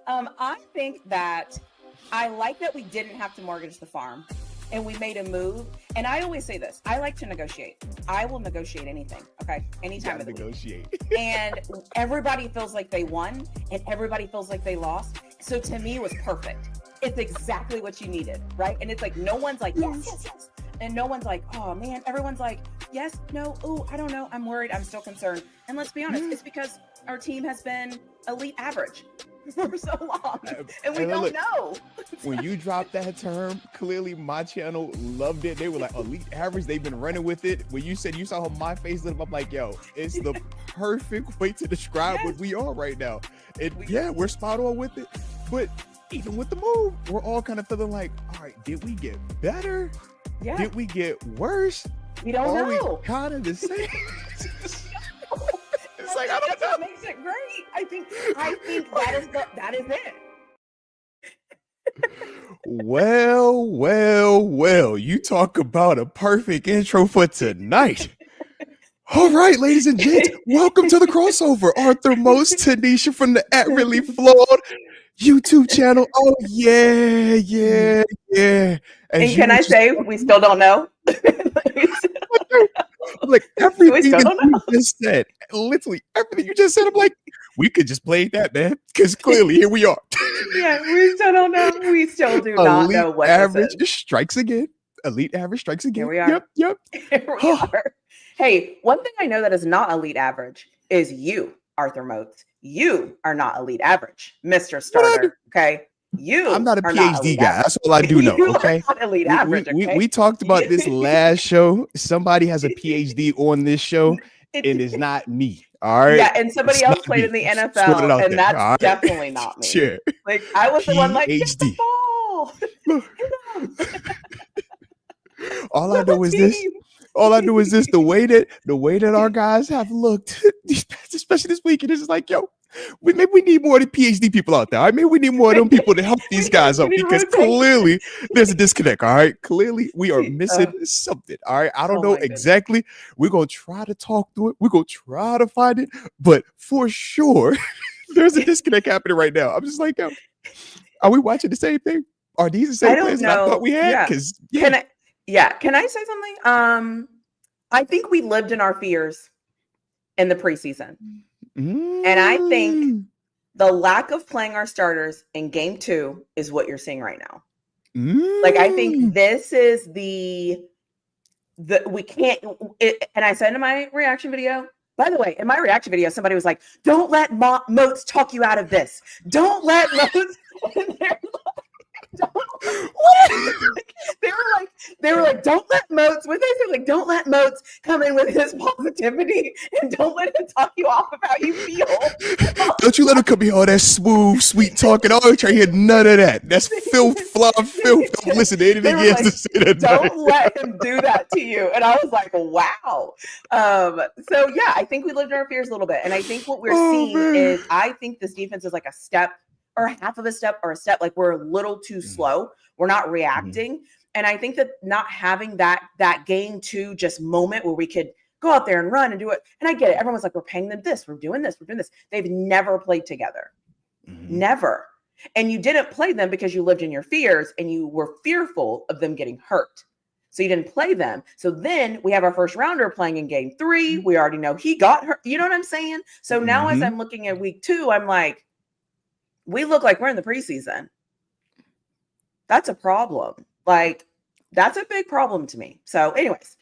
I think that I like that we didn't have to mortgage the farm and we made a move. And I always say this, I like to negotiate. I will negotiate anything. Okay. Anytime of the negotiate. week. And everybody feels like they won and everybody feels like they lost. So to me, it was perfect. It's exactly what you needed. Right. And it's like, no one's like, yes. And no one's like, oh man, everyone's like, yes, no, oh, I don't know. I'm worried. I'm still concerned. And let's be honest, it's because our team has been elite average for so long. And we don't know. When you dropped that term, clearly my channel loved it. They were like, elite average. They've been running with it. When you said you saw my face lit up, I'm like, yo, it's the perfect way to describe what we are right now. We're spot on with it. But even with the move, we're all kind of feeling like, all right, did we get better? Yeah. Did we get worse? We don't know. We kind of the same. It's like, I don't know. What makes it great. I think that is it. Well, you talk about a perfect intro for tonight. All right, ladies and gents, welcome to the crossover. Arthur, Moats, TaNeisha from the At Really Flawed YouTube channel. Oh, yeah. And can I say we still don't know? Like everything you just said, literally everything you just said, I'm like, we could just play that, man, because clearly here we are. Yeah, we still don't know. We still do not know what average this is. strikes again. Elite average strikes again. Here we are. Yep. Here we are. Hey, one thing I know that is not elite average is you, Arthur Moats. You are not elite average, Mr. Starter. Okay. I'm not a PhD guy. That's all I do know. Okay. Elite average. We talked about this last show. Somebody has a PhD on this show, and it's not me. All right. Yeah, and somebody else played in the NFL, and that's definitely not me. Sure. Like I was the one like PhD. get the ball. All I know is this. All I know is this: the way that our guys have looked, especially this weekend, is like, yo, maybe we need more of the PhD people out there. All right? Maybe we need more of them people to help these guys out because clearly there's a disconnect. All right, clearly we are missing something. All right, I don't know exactly. We're gonna try to talk through it. We're gonna try to find it, but for sure, there's a disconnect happening right now. I'm just like, yo, are we watching the same thing? Are these the same players that I thought we had? Because Can I say something? I think we lived in our fears in the preseason. And I think the lack of playing our starters in game 2 is what you're seeing right now. Like, I think this is we can't, and I said in my reaction video, by the way, in my reaction video, somebody was like, don't let Moats talk you out of this. Don't let Moats. They were like, don't let Moats, what they say, like, don't let Moats come in with his positivity and don't let him talk you off of how you feel. Don't you let him come here all that smooth, sweet talking. I ain't trying to hear none of that. That's filth, filth. Don't listen to anything he has to say. Don't let him do that to you. And I was like, wow. So yeah, I think we lived in our fears a little bit. And I think what we're seeing is, I think this defense is like a step or half of a step or a step, like we're a little too slow. We're not reacting. And I think that not having that game 2 just moment where we could go out there and run and do it. And I get it. Everyone's like, we're paying them this. We're doing this. We're doing this. They've never played together. Never. And you didn't play them because you lived in your fears and you were fearful of them getting hurt. So you didn't play them. So then we have our first rounder playing in game 3. We already know he got hurt. You know what I'm saying? So now as I'm looking at week 2, I'm like, we look like we're in the preseason. That's a problem. Like, that's a big problem to me. So anyways.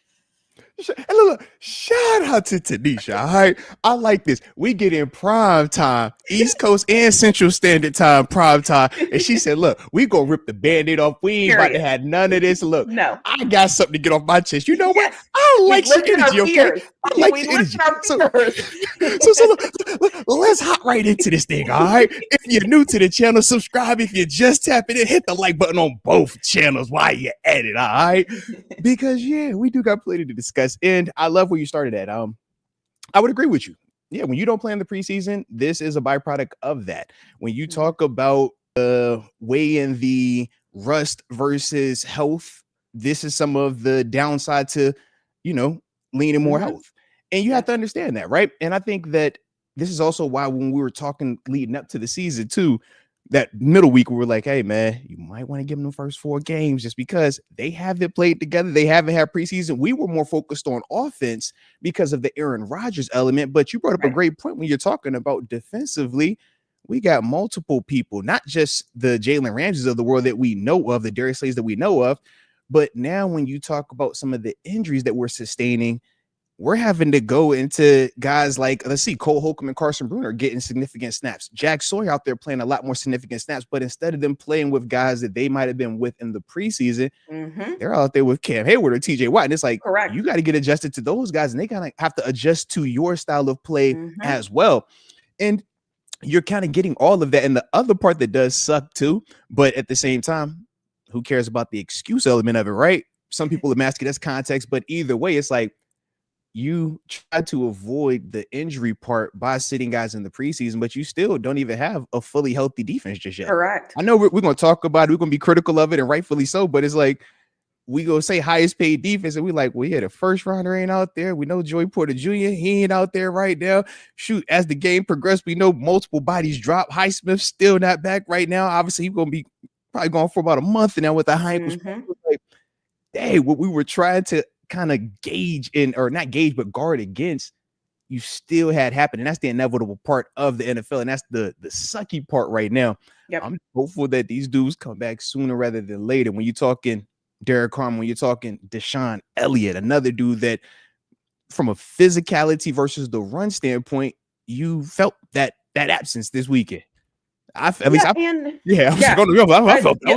And look, shout out to TaNeisha. All right. I like this. We get in prime time, East Coast and Central Standard Time, prime time. And she said, look, we gonna rip the Band-Aid off. We ain't about to have none of this. Look, no, I got something to get off my chest. You know what? I like your energy, okay? I like your energy. So look, let's hop right into this thing, all right? If you're new to the channel, subscribe. If you're just tapping in, hit the like button on both channels while you're at it, all right? Because, yeah, we do got plenty to discuss. And I love where you started at. I would agree with you. Yeah, when you don't play in the preseason, this is a byproduct of that. When you talk about weighing the rust versus health, this is some of the downside to, leaning more health. And you have to understand that, right? And I think that this is also why when we were talking leading up to the season too, that middle week we were like, hey man, you might want to give them the first 4 games just because they haven't played together. They haven't had preseason. We were more focused on offense because of the Aaron Rodgers element. But you brought up a great point when you're talking about defensively. We got multiple people, not just the Jalen Ramses of the world that we know of, the Darius Slays that we know of, but now when you talk about some of the injuries that we're sustaining, we're having to go into guys like, let's see, Cole Holcomb and Carson Bruner getting significant snaps. Jack Sawyer out there playing a lot more significant snaps, but instead of them playing with guys that they might have been with in the preseason, they're out there with Cam Hayward or TJ Watt. And it's like, you got to get adjusted to those guys, and they kind of have to adjust to your style of play as well. And you're kind of getting all of that. And the other part that does suck too, but at the same time, who cares about the excuse element of it, right? Some people are masking as context, but either way, it's like, you try to avoid the injury part by sitting guys in the preseason, but you still don't even have a fully healthy defense just yet. Correct. I know we're going to talk about it. We're going to be critical of it, and rightfully so, but it's like, we go say highest paid defense, and we like, well, yeah, the first rounder ain't out there. We know Joey Porter Jr., he ain't out there right now. Shoot, as the game progressed, we know multiple bodies drop. Highsmith's still not back right now. Obviously, he's going to be probably gone for about a month now with the high ankle. Like, dang, what we were trying to kind of gauge in, or not gauge, but guard against, you still had happen. And that's the inevitable part of the NFL. And that's the sucky part right now. I'm hopeful that these dudes come back sooner rather than later. When you're talking Derek Carr, when you're talking Deshaun Elliott, another dude that from a physicality versus the run standpoint, you felt that absence this weekend. I felt like, I was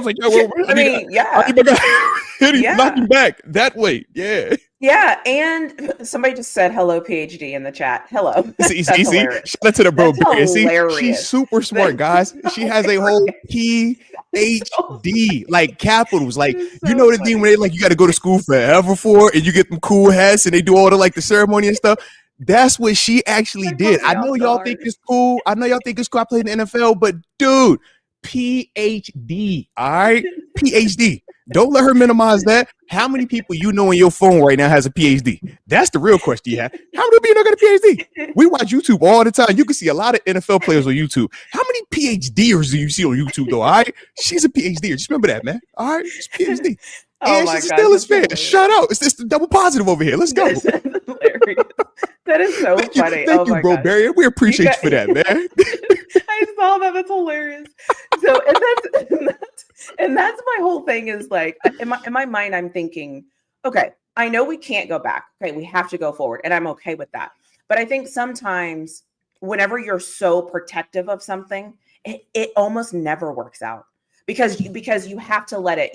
like, knocking back that way. Yeah. And somebody just said hello, PhD in the chat. Hello. See, shout out to the bro. She's super smart, guys. She has a whole PhD, like capitals. Like, you know the thing when they like, you got to go to school forever for, and you get them cool hats and they do all the like the ceremony and stuff. That's what she actually did. I know y'all think it's cool. I played in the NFL, but dude, PhD. All right. PhD. Don't let her minimize that. How many people you know in your phone right now has a PhD? That's the real question you have. How many people got a PhD? We watch YouTube all the time. You can see a lot of NFL players on YouTube. How many PhDers do you see on YouTube though? All right. She's a PhD. Just remember that, man. All right. She's PhD. And she's a Steelers fan. Shout out. It's just double positive over here. Let's go. That is so funny. Thank you, bro, Barry. We appreciate you for that, man. I saw that. That's hilarious. So, and that's my whole thing is like, in my mind, I'm thinking, okay, I know we can't go back. Okay, we have to go forward, and I'm okay with that. But I think sometimes whenever you're so protective of something, it almost never works out. Because you have to let it,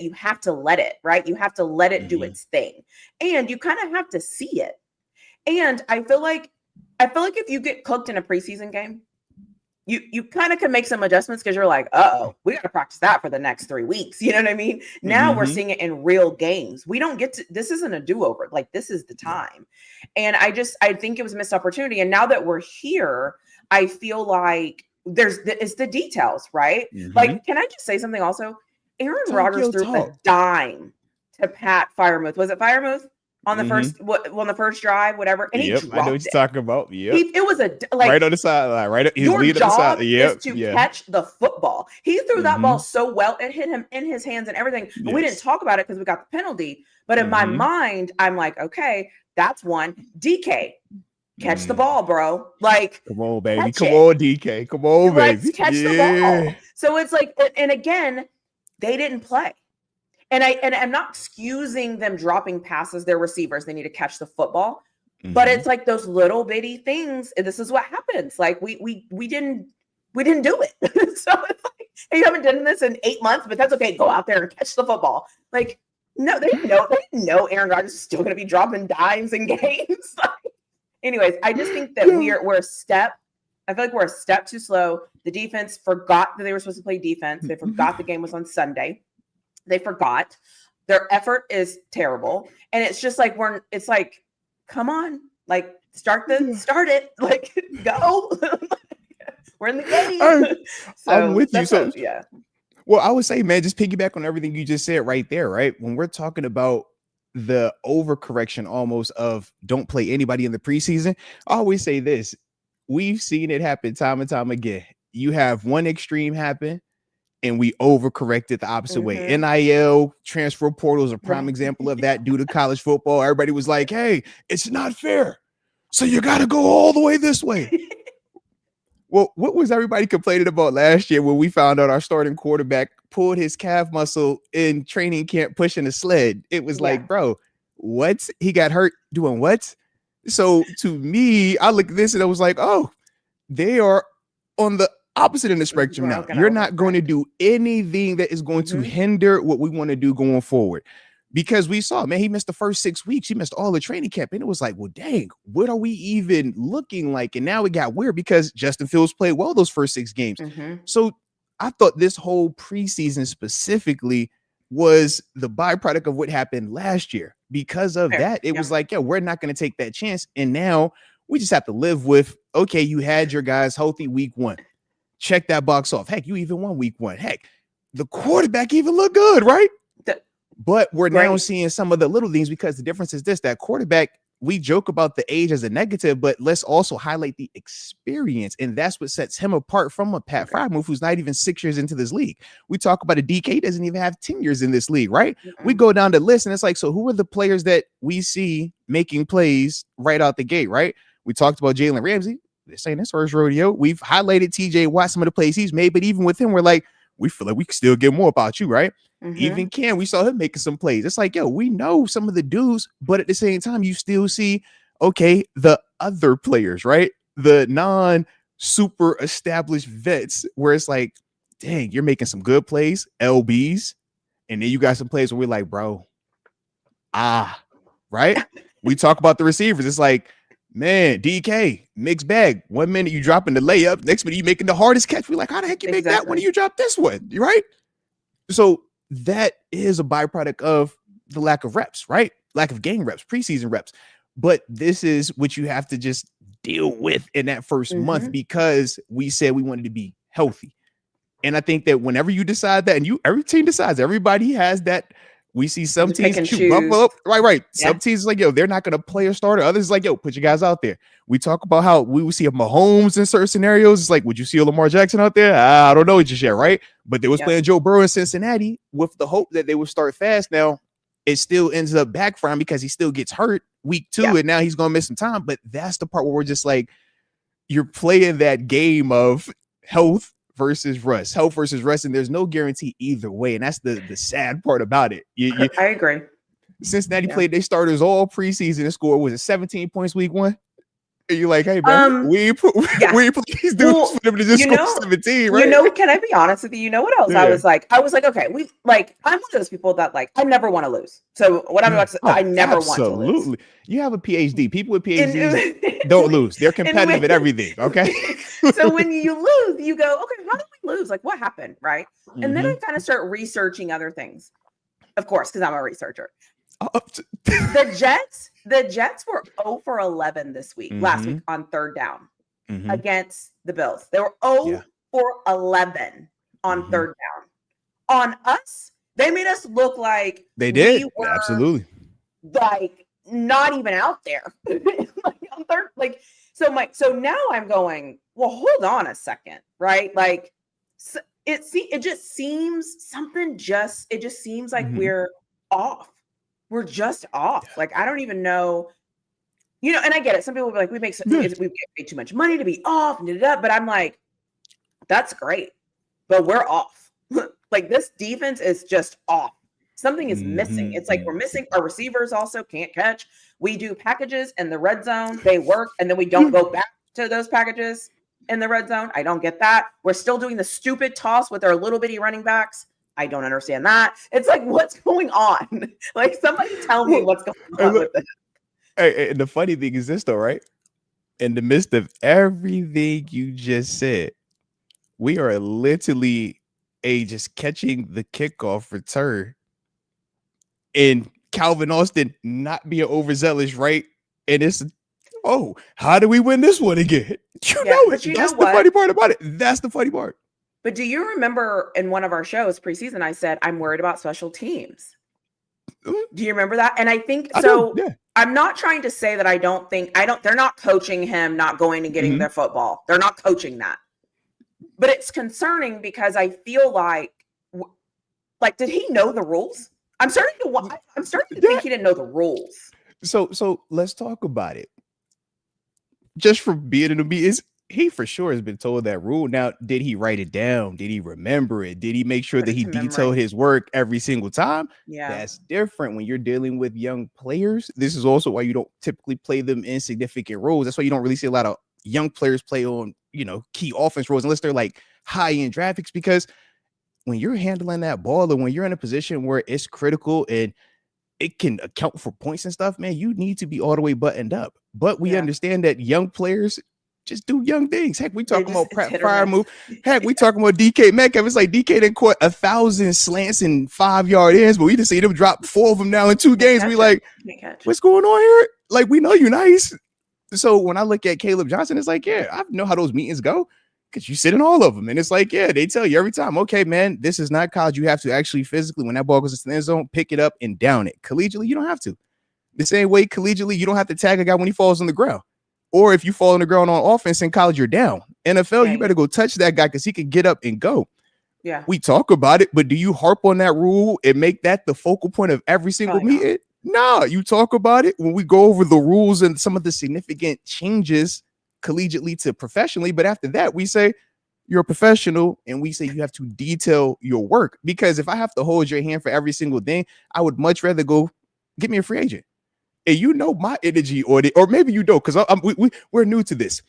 right? You have to let it do its thing. And you kind of have to see it. And I feel like if you get cooked in a preseason game, you kind of can make some adjustments because you're like, we got to practice that for the next 3 weeks. You know what I mean? Now we're seeing it in real games. We don't get to, this isn't a do-over. Like, this is the time. And I think it was a missed opportunity. And now that we're here, I feel like it's the details, right? Like, can I just say something also? Aaron Rodgers threw a dime to Pat Freiermuth. Was it Freiermuth? On the the first drive, whatever, and he dropped I know what you're talking about. It was like right on the sideline, right. He's your leading job on the side. is to catch the football. He threw that ball so well; it hit him in his hands and everything. And we didn't talk about it because we got the penalty. But in my mind, I'm like, okay, that's one. DK, catch the ball, bro. Like, come on, baby. Come on, DK. Come on, baby. Catch the ball. So it's like, and again, they didn't play. And I'm not excusing them dropping passes. Their receivers, they need to catch the football. But it's like those little bitty things. And this is what happens. Like we didn't do it. So it's like, hey, you haven't done this in 8 months, but that's okay. Go out there and catch the football. Like, no, they didn't know Aaron Rodgers is still going to be dropping dimes in games. Anyways, I just think that we're a step. I feel like we're a step too slow. The defense forgot that they were supposed to play defense. They forgot the game was on Sunday. They forgot. Their effort is terrible. And it's just like, it's like, come on, like start it, like go. We're in the game. I'm with you. So yeah. Well, I would say, man, just piggyback on everything you just said right there, right? When we're talking about the overcorrection almost of don't play anybody in the preseason, I always say this. We've seen it happen time and time again. You have one extreme happen, and we overcorrected the opposite way. Mhm. NIL transfer portal is a prime Right. example of that due to college football. Everybody was like, hey, it's not fair. So you got to go all the way this way. Well, what was everybody complaining about last year when we found out our starting quarterback pulled his calf muscle in training camp pushing a sled? It was Yeah. like, bro, what? He got hurt doing what? So to me, I looked at this and I was like, oh, they are on the opposite end of the spectrum We're now. not gonna You're not going to overcorrect. do anything that is going to Mhm. hinder what we want to do going forward. Because we saw, man, he missed the first 6 weeks. He missed all the training camp. And it was like, well, dang, what are we even looking like? And now it got weird because Justin Fields played well those first 6 games. Mhm. So I thought this whole preseason specifically was the byproduct of what happened last year. Because of Fair. that, it Yeah. was like, yeah, we're not going to take that chance. And now we just have to live with, okay, you had your guys healthy week 1. Check that box off. Heck, you even won week 1. Heck, the quarterback even looked good, right? But we're now Great. seeing some of the little things because the difference is this, that quarterback, we joke about the age as a negative, but let's also highlight the experience. And that's what sets him apart from a Pat Frymouth who's not even 6 years into this league. We talk about a DK doesn't even have 10 years in this league, right? We go down the list and it's like, so who are the players that we see making plays right out the gate, right? We talked about Jalen Ramsey. This ain't his first rodeo. We've highlighted TJ Watt, some of the plays he's made, but even with him, we're like, we feel like we can still get more about you, right? Mhm. Even Cam, we saw him making some plays. It's like, yo, we know some of the dudes, but at the same time, you still see, okay, the other players, right? The non-super established vets, where it's like, dang, you're making some good plays, LBs, and then you got some plays where we're like, bro, right? We talk about the receivers. It's like, man, DK, mixed bag. 1 minute you dropping the layup, next minute you making the hardest catch. We're like, how the heck you make that one? You drop this one, right? So that is a byproduct of the lack of reps, right? Lack of game reps, preseason reps. But this is what you have to just deal with in that first month because we said we wanted to be healthy. And I think that whenever you decide that, and every team decides, everybody has that. We see some teams bump up, right. Some teams like, yo, they're not going to play a starter. Others like, yo, put your guys out there. We talk about how we would see a Mahomes in certain scenarios. It's like, would you see a Lamar Jackson out there? I don't know just yet, right? But they was playing Joe Burrow in Cincinnati with the hope that they would start fast. Now, it still ends up backfiring because he still gets hurt week 2, and now he's going to miss some time. But that's the part where we're just like, you're playing that game of health versus rust, and there's no guarantee either way. And that's the sad part about it. I agree. Cincinnati played their starters all preseason and scored, was it 17 points week 1? And you're like, hey, man, we ain't put these dudes for them to just score 17, right? You know, can I be honest with you? You know what else? I was like, okay, I'm one of those people that like, I never want to lose. So what I'm about to say, I never want to lose. Absolutely. You have a PhD. People with PhDs don't lose. They're competitive at everything, okay? So when you lose, you go, okay, how did we lose? Like, what happened, right? And then I kind of start researching other things, of course, because I'm a researcher. The Jets were 0 for 11 this week, last week on third down against the Bills. They were 0 for 11 on third down. On us, they made us look like they did. We were, absolutely, like not even out there. Like on third, like so now I'm going, well, hold on a second, right? Like it just seems like we're off. We're just off. Like, I don't even know, and I get it. Some people will be like, we get paid too much money to be off, but I'm like, that's great, but we're off. Like, this defense is just off. Something is missing. It's like we're missing. Our receivers also can't catch. We do packages in the red zone. They work, and then we don't go back to those packages in the red zone. I don't get that. We're still doing the stupid toss with our little bitty running backs. I don't understand that. It's like, what's going on? Like, somebody tell me what's going on with this. Hey, and the funny thing is this, though, right? In the midst of everything you just said, we are literally just catching the kickoff return and Calvin Austin not being overzealous, right? And it's, how do we win this one again? You know it. That's the funny part about it. That's the funny part. But do you remember in one of our shows preseason, I said, I'm worried about special teams. Do you remember that? And I think so. I'm not trying to say that they're not coaching him not going and getting their football. They're not coaching that. But it's concerning because I feel like Like, did he know the rules? I'm starting to think he didn't know the rules. So let's talk about it. Just for being in the meetings, he for sure has been told that rule. Now, did he write it down? Did he remember it? Did he make sure that he detailed his work every single time? Yeah. That's different when you're dealing with young players. This is also why you don't typically play them in significant roles. That's why you don't really see a lot of young players play on, key offense roles unless they're like high-end draft picks, because when you're handling that ball or when you're in a position where it's critical and it can account for points and stuff, man, you need to be all the way buttoned up. But we understand that young players just do young things. Heck, we talking about prep fire move. Heck, we talking about DK Metcalf. It's like DK didn't caught 1,000 slants and 5-yard ends, but we just see them drop 4 of them now in 2 games. We like, what's going on here? Like, we know you nice. So when I look at Caleb Johnson, it's like, yeah, I know how those meetings go because you sit in all of them. And it's like, yeah, they tell you every time, okay, man, this is not college. You have to actually physically, when that ball goes into the end zone, pick it up and down it. Collegiately, you don't have to. The same way collegiately, you don't have to tag a guy when he falls on the ground. Or if you fall on the ground on offense in college, you're down. NFL, you better go touch that guy because he can get up and go. Yeah. We talk about it, but do you harp on that rule and make that the focal point of every single meeting? No, you talk about it when we go over the rules and some of the significant changes collegiately to professionally. But after that, we say you're a professional and we say you have to detail your work. Because if I have to hold your hand for every single thing, I would much rather go get me a free agent. And my energy or maybe you don't, because we're new to this.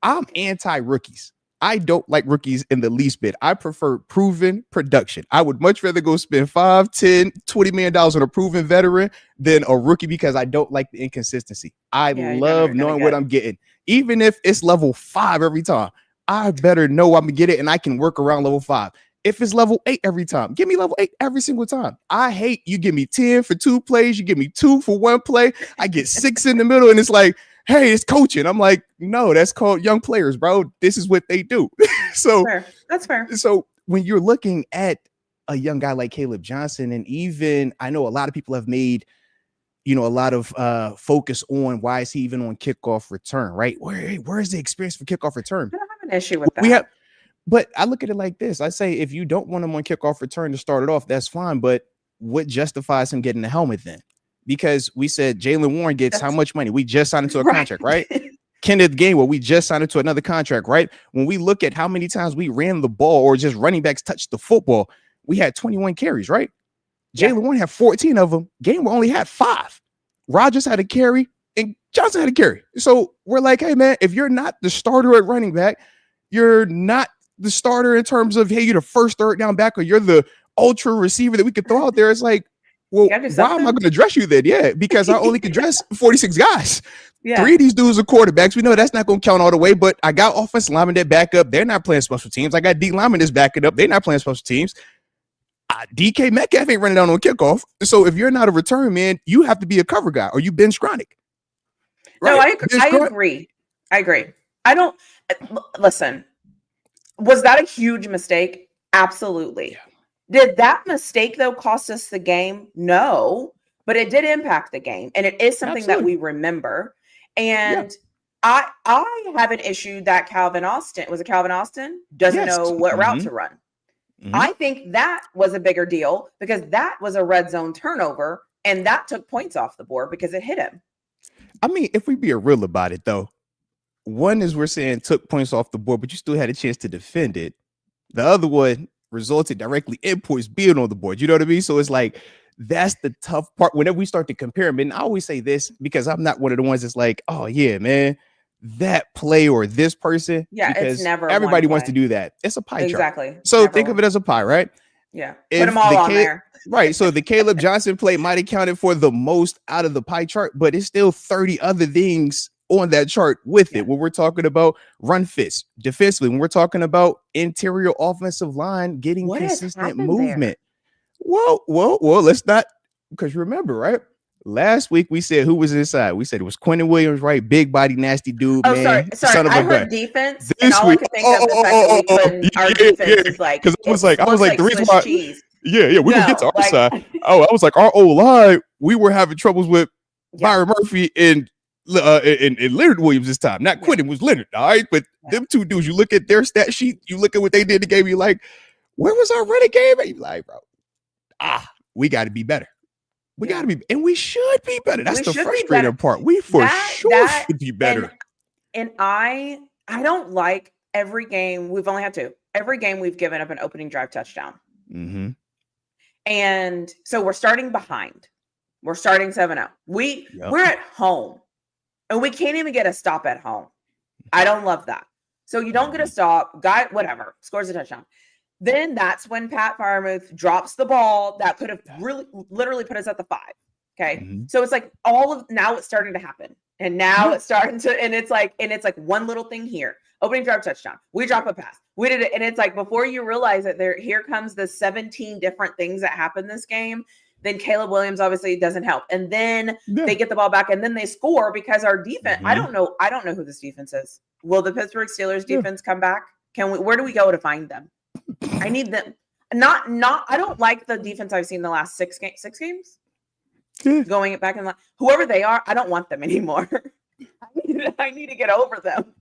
I'm anti-rookies. I don't like rookies in the least bit. I prefer proven production. I would much rather go spend $5, $10, $20 million on a proven veteran than a rookie because I don't like the inconsistency. I love knowing what I'm getting. Even if it's level 5 every time, I better know I'm going to get it and I can work around level 5. If it's level 8 every time, give me level 8 every single time. I hate you give me 10 for 2 plays. You give me 2 for 1 play. I get 6 in the middle and it's like, hey, it's coaching. I'm like, no, that's called young players, bro. This is what they do. So that's fair. So when you're looking at a young guy like Caleb Johnson, and even I know a lot of people have made, a lot of focus on why is he even on kickoff return, right? Where is the experience for kickoff return? I don't have an issue with that. But I look at it like this. I say, if you don't want him on kickoff return to start it off, that's fine. But what justifies him getting the helmet then? Because we said Jaylen Warren gets how much money? We just signed into a contract, right? Kenneth Gainwell, we just signed into another contract, right? When we look at how many times we ran the ball or just running backs touched the football, we had 21 carries, right? Jaylen Warren had 14 of them. Gainwell only had 5. Rodgers had a carry and Johnson had a carry. So we're like, hey, man, if you're not the starter at running back, you're not the starter in terms of, hey, you're the first third down back or you're the ultra receiver that we could throw out there. It's like, well, why am I going to dress you then? Yeah, because I only could dress 46 guys. 3 of these dudes are quarterbacks. We know that's not going to count all the way, but I got offensive linemen that back up. They're not playing special teams. I got D linemen that's backing up. They're not playing special teams. DK Metcalf ain't running down on kickoff. So if you're not a return man, you have to be a cover guy or you Ben Skronik. Right? No, I agree. I don't listen. Was that a huge mistake? Absolutely. Yeah. Did that mistake, though, cost us the game? No, but it did impact the game. And it is something that we remember. And I have an issue that Calvin Austin doesn't know what route to run. I think that was a bigger deal because that was a red zone turnover and that took points off the board because it hit him. I mean, if we be real about it, though, one is we're saying took points off the board, but you still had a chance to defend it. The other one resulted directly in points being on the board. You know what I mean? So it's like, that's the tough part. Whenever we start to compare them, and I always say this because I'm not one of the ones that's like, oh yeah, man, that play or this person. Yeah, because it's never everybody wants to do that. It's a pie chart. Exactly. So think of it as a pie, right? Yeah. Put them all on there. Right. So the Caleb Johnson play might have counted for the most out of the pie chart, but it's still 30 other things on that chart with it. When we're talking about run fits defensively, when we're talking about interior offensive line getting consistent movement. Well, let's not, because remember, right? Last week we said who was inside. We said it was Quentin Williams, right? Big body, nasty dude. Oh, man. sorry. Son of I a heard gun. defense, and all I could think of the fact that we couldn't. Our defense is like, because I was like the reason why. Cheese. Yeah, we can get to our side. Oh, I was like, our old line, we were having troubles with Byron Murphy and Leonard Williams this time. Not Quentin, was Leonard, all right? But them two dudes, you look at their stat sheet, you look at what they did to game, you like, where was our running game? And you like, bro, we got to be better. We got to be, and we should be better. That's the frustrating part. We sure should be better. And I don't like every game. We've only had 2. Every game we've given up an opening drive touchdown. Mm-hmm. And so we're starting behind. We're starting 7-0. We're at home, and we can't even get a stop at home. I don't love that. So you don't get a stop. Guy, whatever, scores a touchdown. Then that's when Pat Freiermuth drops the ball that could have literally put us at the 5. Okay. Mm-hmm. So it's like now it's starting to happen. And now it's starting to, and it's like one little thing here. Opening drive touchdown. We drop a pass. We did it. And it's like, before you realize it, here comes the 17 different things that happen this game. Then Caleb Williams obviously doesn't help. And then they get the ball back, and then they score because our defense, I don't know who this defense is. Will the Pittsburgh Steelers defense come back? Where do we go to find them? I need them. I don't like the defense I've seen the last 6 games. Going back in whoever they are, I don't want them anymore. I need to get over them.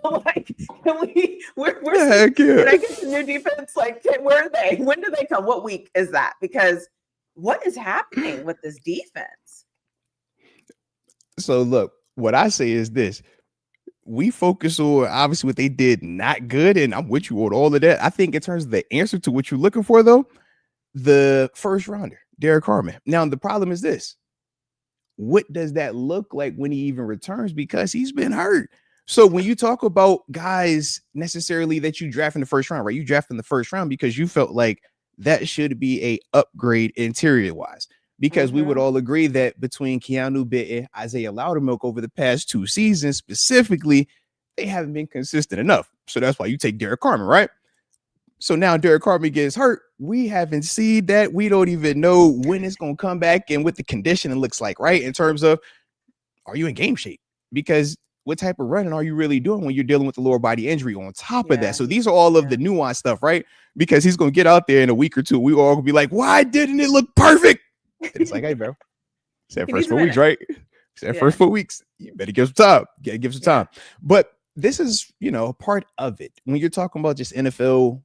Like, can I get the new defense? Like, where are they? When do they come? What week is that? Because what is happening with this defense? So look, what I say is this. We focus on obviously what they did not good, and I'm with you on all of that. I think in terms of the answer to what you're looking for, though, the first rounder, Derek Harmon. Now, the problem is this. What does that look like when he even returns? Because he's been hurt. So when you talk about guys necessarily that you draft in the first round, right? You draft in the first round because you felt like that should be a upgrade interior wise. Because we would all agree that between Keanu Bitt and Isaiah Loudermilk over the past 2 seasons specifically, they haven't been consistent enough. So that's why you take Derek Harmon, right? So now Derek Harmon gets hurt. We haven't seen that. We don't even know when it's going to come back and what the condition looks like, right? In terms of, are you in game shape? Because what type of running are you really doing when you're dealing with the lower body injury on top of that? So these are all of the nuanced stuff, right? Because he's going to get out there in a week or 2. We all going to be like, why didn't it look perfect? It's like, hey, bro, it's that first 4 weeks, right? It's that first 4 weeks. You better give some time. Give some time. But this is, part of it. When you're talking about just NFL,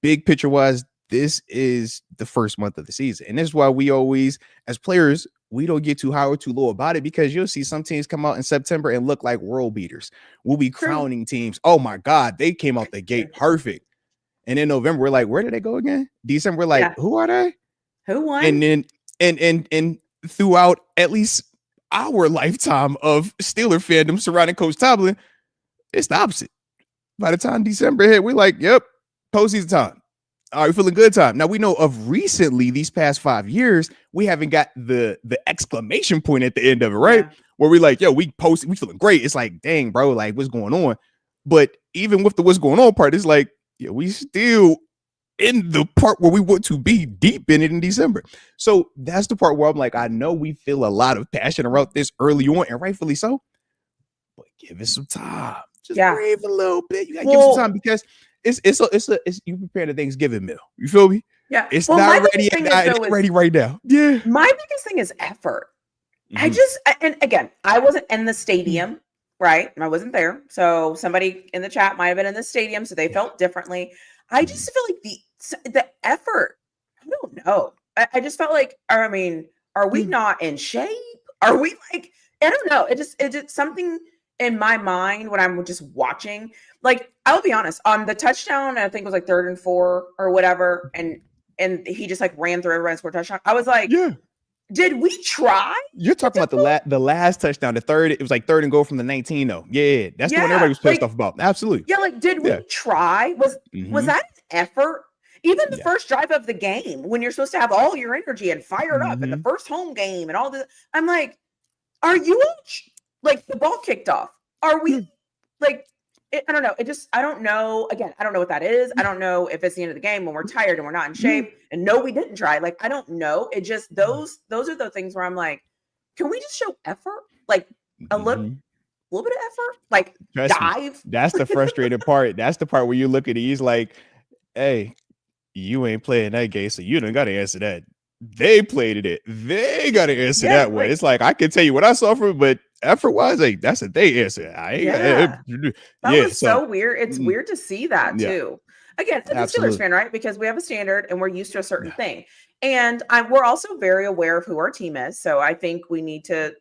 big picture wise, this is the first month of the season. And this is why we always, as players, we don't get too high or too low about it, because you'll see some teams come out in September and look like world beaters. We'll be crowning teams. Oh my God, they came out the gate perfect. And in November, we're like, where did they go again? December, we're like, who are they? Who won? And then and throughout at least our lifetime of Steeler fandom surrounding Coach Tomlin, it's the opposite. By the time December hit, we're like, yep, postseason time. All right, feeling good time. Now we know of recently, these past 5 years, we haven't got the exclamation point at the end of it, right? Where we're like, yo, we feeling great. It's like, dang, bro, like what's going on? But even with the what's going on part, it's like, yeah, we still in the part where we want to be deep in it in December. So that's the part where I'm like, I know we feel a lot of passion around this early on, and rightfully so, but give it some time. Just breathe a little bit. You gotta give it some time, because it's you prepare the Thanksgiving meal. You feel me? Yeah. It's not ready. It's ready right now. Yeah. My biggest thing is effort. And again, I wasn't in the stadium, right? I wasn't there. So somebody in the chat might have been in the stadium, so they felt differently. I just feel like the effort, I don't know. I just felt like, are we not in shape? Are we like, I don't know. It just something in my mind when I'm just watching. Like, I'll be honest, on the touchdown, I think it was like 3rd and 4 or whatever, and he just like ran through everybody and scored a touchdown. I was like, did we try? You're talking about the last touchdown, the third. It was like 3rd and goal from the 19 though. Yeah, that's the one everybody was pissed off about. Absolutely. Yeah, like, did we try? Was that an effort? Even the first drive of the game, when you're supposed to have all your energy and fired up in the first home game and all this, I'm like, are you like, the ball kicked off? Are we like? I don't know. I don't know. Again, I don't know what that is. I don't know if it's the end of the game when we're tired and we're not in shape. And no, we didn't try. Like, I don't know. It just, those are the things where I'm like, can we just show effort? Like a little bit of effort? Like, dive? That's the frustrating part. That's the part where you look at it. He's like, hey, you ain't playing that game, so you don't got to answer that. They played it. They got to answer that way. It's like, I can tell you what I saw from it, but effort-wise, like, that's a they answer. That was so weird. It's weird to see that too. Again, as a Steelers fan, right? Because we have a standard and we're used to a certain thing. And we're also very aware of who our team is. So I think we need to,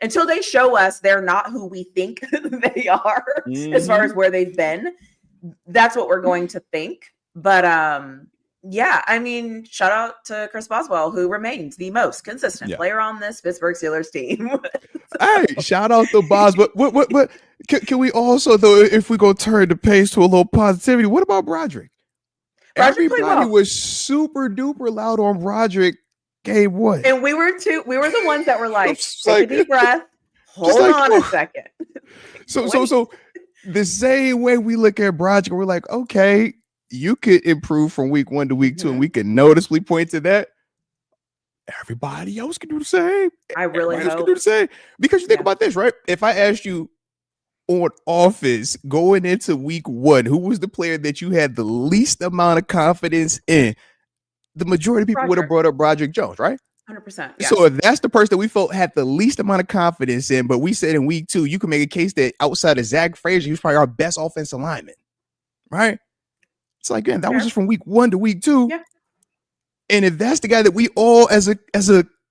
until they show us they're not who we think they are, as far as where they've been, that's what we're going to think. But yeah, I mean, shout out to Chris Boswell, who remains the most consistent player on this Pittsburgh Steelers team. Hey, shout out to Bos. But what can we also, though, if we go turn the page to a little positivity, what about Broderick? Everybody was super duper loud on Broderick game one. And we were the ones that were like, take a deep breath, hold on a second. So the same way we look at Broderick, we're like, okay, you could improve from week 1 to week 2, and we can noticeably point to that. Everybody else can do the same. I really hope. Can do the same. Because you think about this, right? If I asked you on offense going into week 1, who was the player that you had the least amount of confidence in? The majority of people would have brought up Broderick Jones, right? 100%. Yeah. So if that's the person that we felt had the least amount of confidence in, but we said in week 2, you can make a case that outside of Zach Frazier, he was probably our best offensive lineman, right? It's like, man, that was just from week 1 to week 2. Yeah. And if that's the guy that we all as a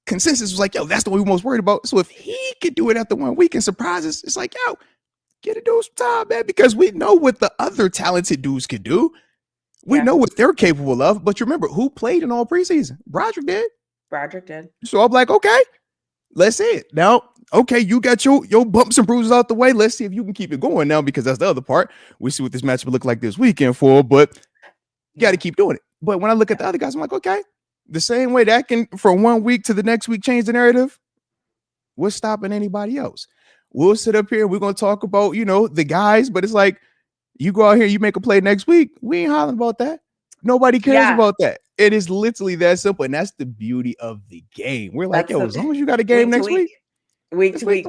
consensus was like, yo, that's the one we were most worried about. So if he could do it after 1 week and surprise us, it's like, yo, get a dude some time, man, because we know what the other talented dudes can do. We know what they're capable of. But you remember who played in all preseason? Broderick did. So I'm like, okay, let's see it. Now, okay, you got your bumps and bruises out the way. Let's see if you can keep it going now, because that's the other part. We see what this matchup will look like this weekend for, but you got to keep doing it. But when I look at the other guys, I'm like, okay, the same way that can from 1 week to the next week change the narrative, what's stopping anybody else? We'll sit up here, we're going to talk about, the guys, but it's like, you go out here, you make a play next week, we ain't hollering about that. Nobody cares about that. It is literally that simple, and that's the beauty of the game. We're like, as long as you got a game next week, week to week.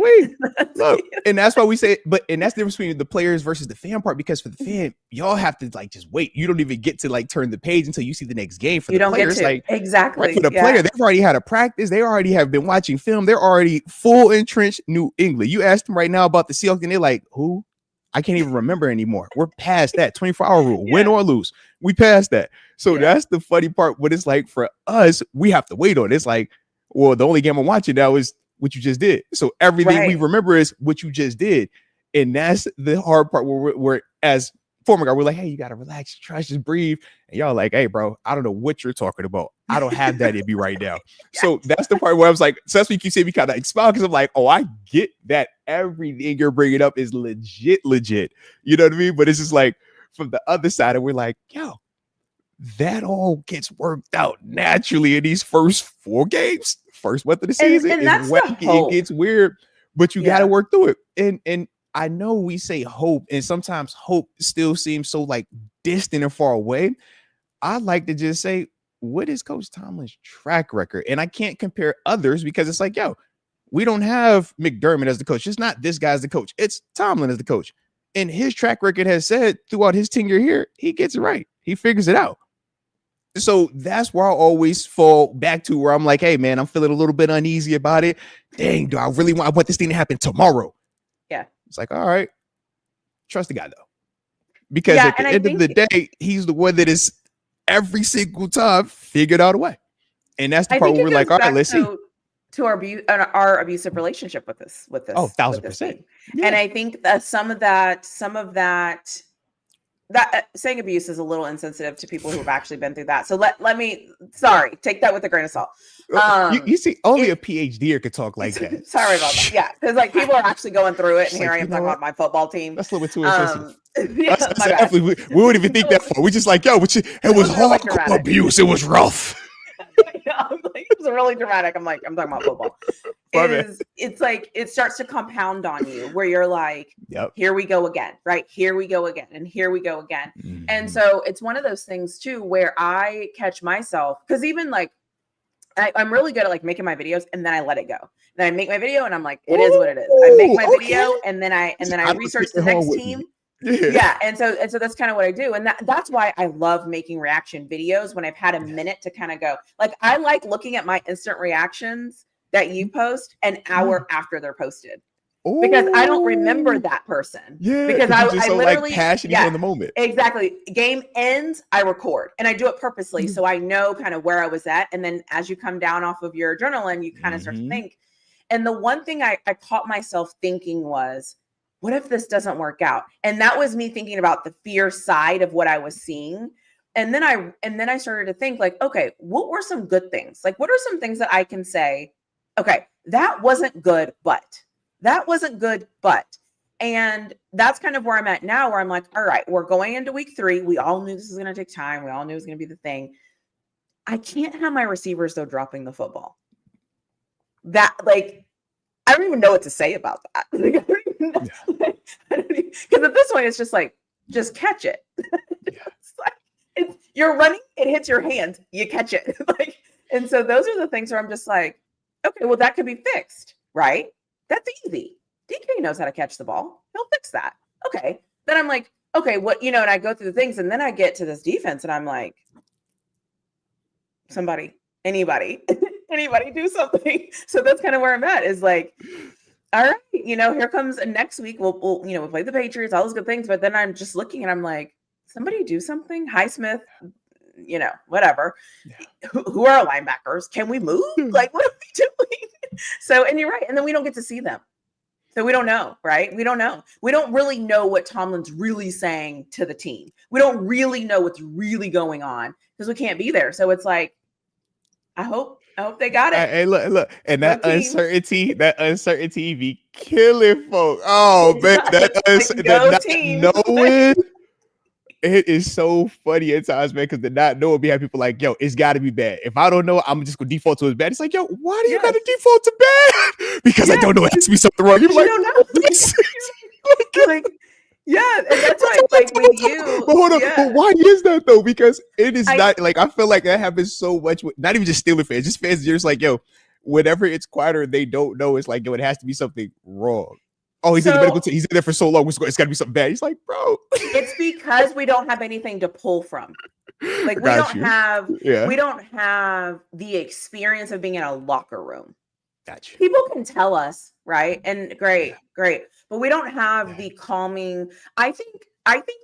Look, and that's why we say, and that's the difference between the players versus the fan part, because for the fan, y'all have to just wait. You don't even get to turn the page until you see the next game. For the players, exactly. For the player, they've already had a practice. They already have been watching film. They're already full entrenched New England. You ask them right now about the Seahawks, and they're like, who? I can't even remember anymore. We're past that 24-hour rule, win or lose. We passed that. So that's the funny part. What it's like for us, we have to wait on it. It's like, well, the only game I'm watching now is what you just did. So everything we remember is what you just did. And that's the hard part where we're as former guy, we're like, hey, you got to relax, try to just breathe. And y'all like, hey, bro, I don't know what you're talking about. I don't have that in me right now. So that's the part where I was like, so that's what you keep saying me kind of smile, because I'm like, oh, I get that everything you're bringing up is legit. You know what I mean? But it's just like from the other side, and we're like, yo, that all gets worked out naturally in these first 4 games. First month of the season and is wacky. It gets weird, but you got to work through it. And I know we say hope, and sometimes hope still seems so distant and far away. I like to just say, what is Coach Tomlin's track record? And I can't compare others, because it's like, yo, we don't have McDermott as the coach. It's not this guy's the coach. It's Tomlin as the coach. And his track record has said throughout his tenure here, he gets it right. He figures it out. So that's where I always fall back to, where I'm like, hey, man, I'm feeling a little bit uneasy about it. Dang, I want this thing to happen tomorrow. Yeah. It's like, all right, trust the guy, though. Because at the end of the day, he's the one that is every single time figured out a way. And that's the part where we're like, all right, let's see. To our abusive relationship with this. Oh, 1,000%. Yeah. And I think that some of that saying abuse is a little insensitive to people who have actually been through that. So let me take that with a grain of salt. You see, only a PhDer could talk like that. Sorry about that. Yeah, because people are actually going through it, and here I am talking about my football team. That's a little bit too insensitive. We wouldn't even think that far. We just like, yo, it was hardcore abuse. It was rough. It was really dramatic. I'm talking about football. It's like it starts to compound on you, where you're like, here we go again, right? Here we go again, and here we go again. Mm-hmm. And so it's one of those things too, where I catch myself, because even I'm really good at making my videos, and then I let it go. Then I make my video, and I'm like, it is what it is. I make my video, and then I research the next team. Yeah. And so that's kind of what I do. And that's why I love making reaction videos when I've had a minute to kind of go. I like looking at my instant reactions that you post an hour after they're posted. because I don't remember Oh, that person. yeah, Because because you're just I so like literally, passionate yeah, in the moment. exactly. Game ends, I record, and I do it purposely. Mm. So I know kind of where I was at. And then as you come down off of your adrenaline, you kind of start to Mhm. think. And the one thing I caught myself thinking was, what if this doesn't work out? And that was me thinking about the fear side of what I was seeing. And then I started to think like, okay, what were some good things? Like, what are some things that I can say, okay, that wasn't good, but that wasn't good, but. And that's kind of where I'm at now, where I'm like, all right, we're going into week 3. We all knew this was going to take time. We all knew it was going to be the thing. I can't have my receivers though dropping the football. That like I don't even know what to say about that. Like, I don't even know. Yeah. Because at this point, it's just like, just catch it. Yeah. You're running, it hits your hand, you catch it. Like, and so those are the things where I'm just like, okay, well, that could be fixed, right? That's easy. DK knows how to catch the ball. He'll fix that. Okay. Then I'm like, okay, what, and I go through the things, and then I get to this defense, and I'm like, somebody, anybody, anybody do something. So that's kind of where I'm at, is like, all right, here comes next week. We'll play the Patriots, all those good things. But then I'm just looking and I'm like, somebody do something. Highsmith, whatever. Yeah. Who are our linebackers? Can we move? Like, what are we doing? So, and you're right. And then we don't get to see them. So we don't know, right? We don't know. We don't really know what Tomlin's really saying to the team. We don't really know what's really going on because we can't be there. So it's like, I hope they got it. Hey, look, and Go that team. uncertainty be killing folk. Oh man, that Go not team. knowing, it is so funny at times, man. Because the not knowing, we have people like, yo, it's got to be bad. If I don't know, I'm just gonna default to it's bad. It's like, yo, why do you got to default to bad? Because I don't know. It has to be something wrong. You're like, don't know. Like, yeah, and that's why it's like when you. But hold on, but why is that though? Because it is not like, I feel like that happens so much with not even just Steelers fans, just fans. You're just like, yo, whenever it's quieter, they don't know. It's like, yo, it has to be something wrong. Oh, he's in the medical team. He's in there for so long. It's got to be something bad. He's like, bro. It's because we don't have anything to pull from. Like, we don't have the experience of being in a locker room. Gotcha. People can tell us, right? And great. But we don't have the calming. I think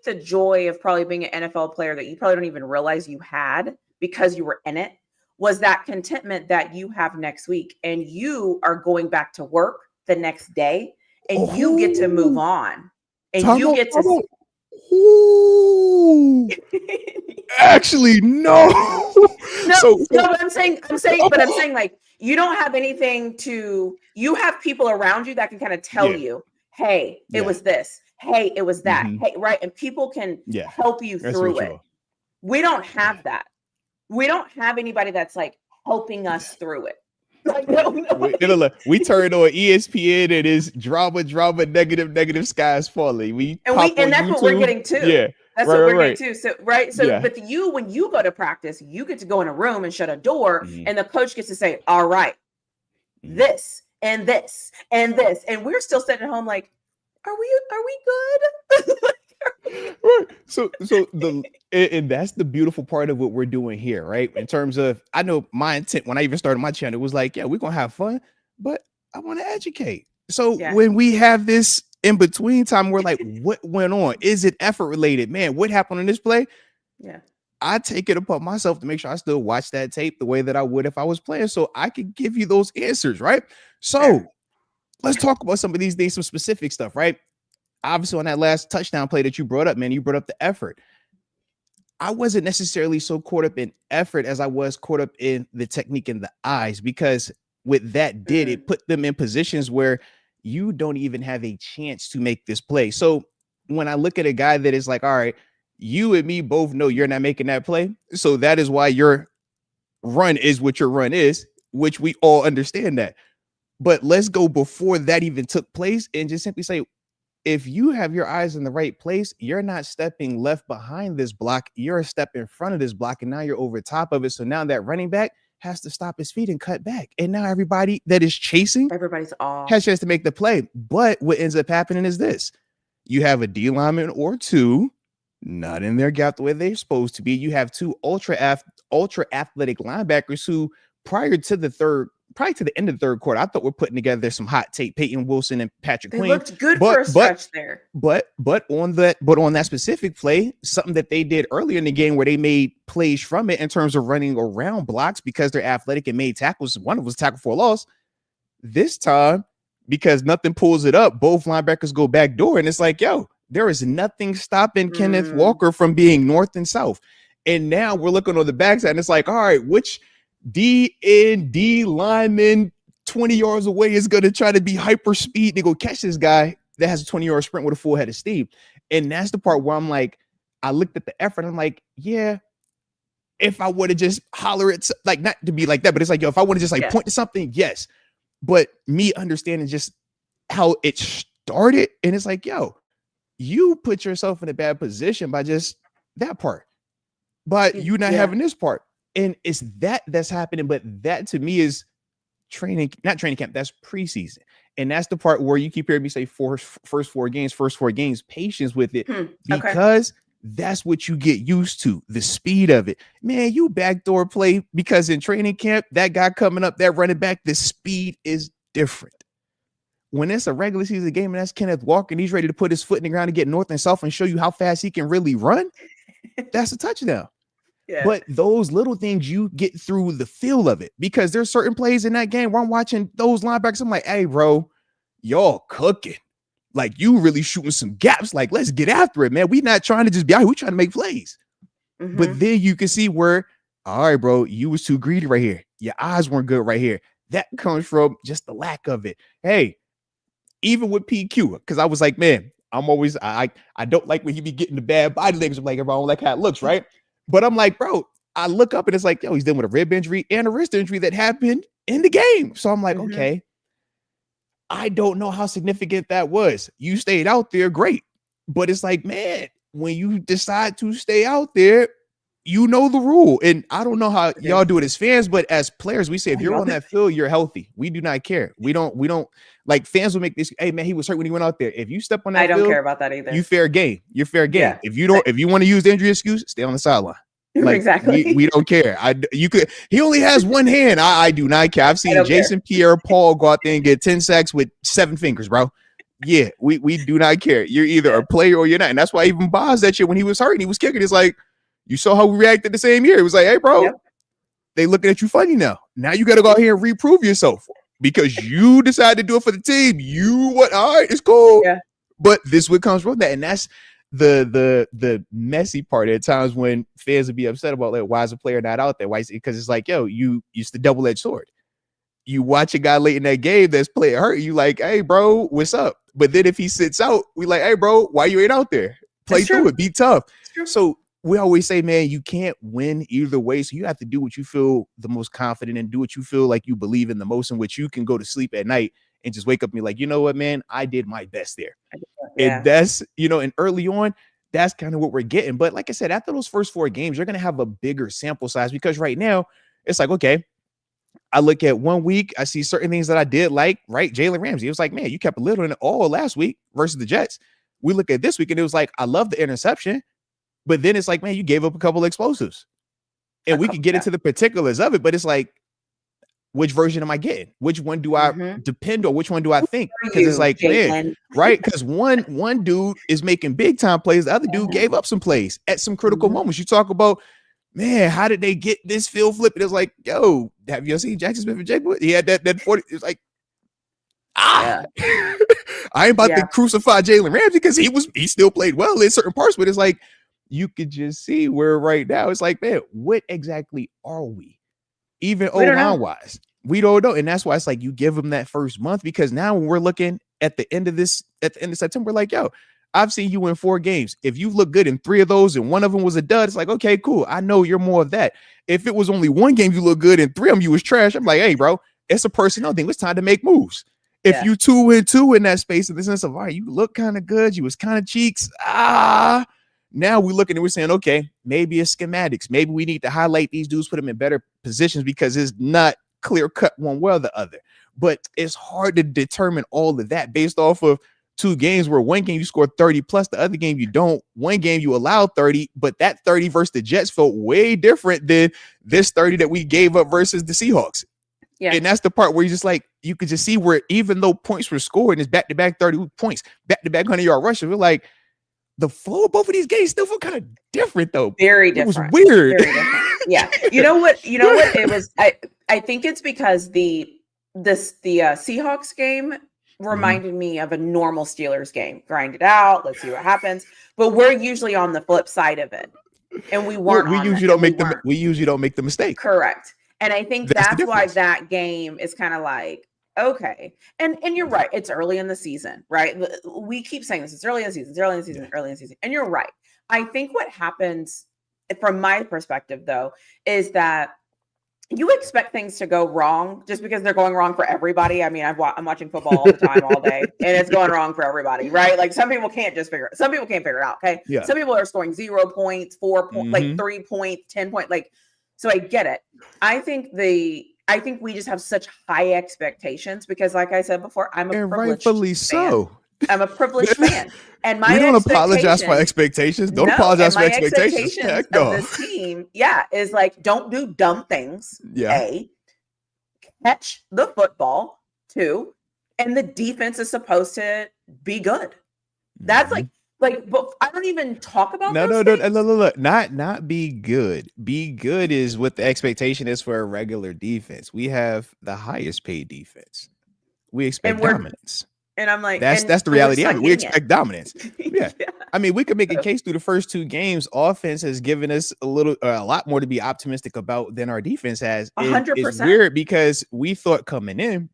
the joy of probably being an NFL player that you probably don't even realize you had because you were in it was that contentment that you have next week, and you are going back to work the next day, and you get to move on, and you get to. Actually, no. But I'm saying, like, you don't have anything to. You have people around you that can kind of tell you, hey, it was this. Hey, it was that. Hey, right, and people can help you through it. We don't have that. We don't have anybody that's like helping us through it. Like, no. We turn on ESPN and it's drama, negative skies falling. And that's YouTube. What we're getting to. Yeah. That's what we're getting to. So, right. So, but when you go to practice, you get to go in a room and shut a door, and the coach gets to say, all right, this and this and this. And we're still sitting at home like, are we good? And that's the beautiful part of what we're doing here, right? In terms of, I know my intent when I even started my channel was like, yeah, we're gonna have fun, but I want to educate. So when we have this in between time, we're like, what went on? Is it effort related? Man, what happened in this play? Yeah. I take it upon myself to make sure I still watch that tape the way that I would if I was playing, so I could give you those answers, right? So let's talk about some of these things, some specific stuff, right? Obviously, on that last touchdown play that you brought up, man, you brought up the effort. I wasn't necessarily so caught up in effort as I was caught up in the technique and the eyes, because what that did, it put them in positions where you don't even have a chance to make this play. So when I look at a guy that is like, all right, you and me both know you're not making that play, so that is why your run is what your run is, which we all understand that. But let's go before that even took place and just simply say, if you have your eyes in the right place, you're not stepping left behind this block, you're a step in front of this block, and now you're over top of it. So now that running back has to stop his feet and cut back. And now everybody that is chasing, everybody's off, has a chance to make the play. But what ends up happening is this: you have a D lineman or two not in their gap the way they're supposed to be. You have two ultra athletic linebackers who, prior to the third probably to the end of the third quarter, I thought we're putting together some hot tape, Peyton Wilson and Patrick Queen. They looked good for a stretch there. But on that specific play, something that they did earlier in the game where they made plays from it in terms of running around blocks because they're athletic and made tackles. One of them was tackle for a loss. This time, because nothing pulls it up, both linebackers go back door, and it's like, yo, there is nothing stopping Kenneth Walker from being north and south. And now we're looking on the backside, and it's like, all right, which D lineman 20 yards away is going to try to be hyper speed to go catch this guy that has a 20-yard sprint with a full head of steam? And that's the part where I'm like, I looked at the effort, I'm like, yeah, if I would have just holler at, like, not to be like that, but it's like, yo, if I would have just like point to something, yes. But me understanding just how it started, and it's like, yo, you put yourself in a bad position by just that part, but you not having this part. And it's that's happening. But that to me is not training camp, that's preseason. And that's the part where you keep hearing me say first four games, patience with it, because that's what you get used to, the speed of it. Man, you backdoor play because in training camp, that guy coming up, that running back, the speed is different. When it's a regular season game and that's Kenneth Walker and he's ready to put his foot in the ground and get north and south and show you how fast he can really run, that's a touchdown. Yeah. But those little things, you get through the feel of it, because there's certain plays in that game where I'm watching those linebackers. I'm like, hey, bro, y'all cooking. Like, you really shooting some gaps. Like, let's get after it, man. We not trying to just be out here. We trying to make plays. But then you can see where, all right, bro, you was too greedy right here. Your eyes weren't good right here. That comes from just the lack of it. Hey, even with PQ, because I was like, man, I'm always, I don't like when he be getting the bad body language. I'm like, I don't like how it looks, right? But I'm like, bro, I look up and it's like, yo, he's dealing with a rib injury and a wrist injury that happened in the game. So I'm like, okay, I don't know how significant that was. You stayed out there, great. But it's like, man, when you decide to stay out there, you know the rule. And I don't know how y'all do it as fans, but as players, we say, if you're on that field, you're healthy. We do not care. We don't like, fans will make this, hey man, he was hurt when he went out there. If you step on that field, I don't care about that either. You fair game. You're fair game. Yeah. If you want to use the injury excuse, stay on the sideline. Like, exactly. We don't care. He only has one hand. I do not care. I've seen Jason Pierre-Paul go out there and get 10 sacks with 7 fingers, bro. Yeah, we do not care. You're either a player or you're not. And that's why even Boz that shit when he was hurt and he was kicking, it's like, you saw how we reacted the same year. It was like, hey, bro, they looking at you funny now. Now you got to go out here and reprove yourself because you decided to do it for the team. All right, it's cool. Yeah. But this what comes from that. And that's the messy part at times when fans would be upset about, like, why is a player not out there? Why? Because it's like, yo, it's the double-edged sword. You watch a guy late in that game that's playing hurt, you like, hey, bro, what's up? But then if he sits out, we like, hey, bro, why you ain't out there? Play through it, be tough. So we always say, man, you can't win either way. So you have to do what you feel the most confident in, do what you feel like you believe in the most, in which you can go to sleep at night and just wake up and be like, you know what, man, I did my best there. Yeah. And that's, and early on, that's kind of what we're getting. But like I said, after those first 4 games, you're going to have a bigger sample size, because right now it's like, okay, I look at 1 week, I see certain things that I did like, right? Jalen Ramsey, it was like, man, you kept a little in it all last week versus the Jets. We look at this week and it was like, I love the interception, but then it's like, man, you gave up a couple of explosives. And we could get into the particulars of it, but it's like, which version am I getting? Which one do I depend on? Which one do I think? Because it's like, man, right? Because one dude is making big time plays. The other dude gave up some plays at some critical moments. You talk about, man, how did they get this field flip? It was like, yo, have you seen Jackson Smith and Jigba? He had that 40. It's like, I ain't about to crucify Jalen Ramsey because he still played well in certain parts, but it's like, you could just see where right now it's like, man, what exactly are we? Even O-line wise, we don't know. And that's why it's like, you give them that first month, because now when we're looking at the end of September, like, yo, I've seen you win 4 games. If you look good in 3 of those and one of them was a dud, it's like, okay, cool. I know you're more of that. If it was only 1 game you look good and 3 of them you was trash, I'm like, hey, bro, it's a personnel thing. It's time to make moves. If you 2-2 in that space, in the sense of, all right, you look kind of good, you was kind of cheeks. Now we're looking and we're saying, okay, maybe it's schematics. Maybe we need to highlight these dudes, put them in better positions, because it's not clear cut one way or the other. But it's hard to determine all of that based off of 2 games where 1 game you scored 30 plus, the other game you don't. 1 game you allowed 30, but that 30 versus the Jets felt way different than this 30 that we gave up versus the Seahawks. Yeah. And that's the part where you just like, you could just see where even though points were scored and it's back-to-back 30 points, back-to-back 100-yard rushes, we're like, the flow of both of these games still feel kind of different though. Very It was different. weird. Very different. Yeah. You know what? It was, I think it's because the Seahawks game reminded me of a normal Steelers game. Grind it out. Let's see what happens. But we're usually on the flip side of it. And we weren't. We usually don't make the we usually don't make the mistake. Correct. And I think that's why that game is kind of like, okay. And you're right. It's early in the season, right? We keep saying this. It's early in the season. It's early in the season. Early in the season. And you're right. I think what happens from my perspective, though, is that you expect things to go wrong just because they're going wrong for everybody. I mean, I'm watching football all the time, all day, and it's going wrong for everybody, right? Like some people can't figure it out. Okay. Yeah. Some people are scoring 0 points, 4 points, like 3 points, 10 points. Like, so I get it. I think we just have such high expectations because, like I said before, I'm a privileged rightfully fan. so. I'm a privileged fan, and my we don't apologize for expectations. Don't apologize for expectations. Of this team, is like don't do dumb things. Yeah. A, catch the football. 2, and the defense is supposed to be good. That's like, but I don't even talk about no, not be good. Be good is what the expectation is for a regular defense. We have the highest paid defense. We expect dominance. And I'm like, that's the reality of it. We expect dominance. Yeah. I mean, we could make a case through the first 2 games. Offense has given us a lot more to be optimistic about than our defense has. 100%. It's weird because we thought coming in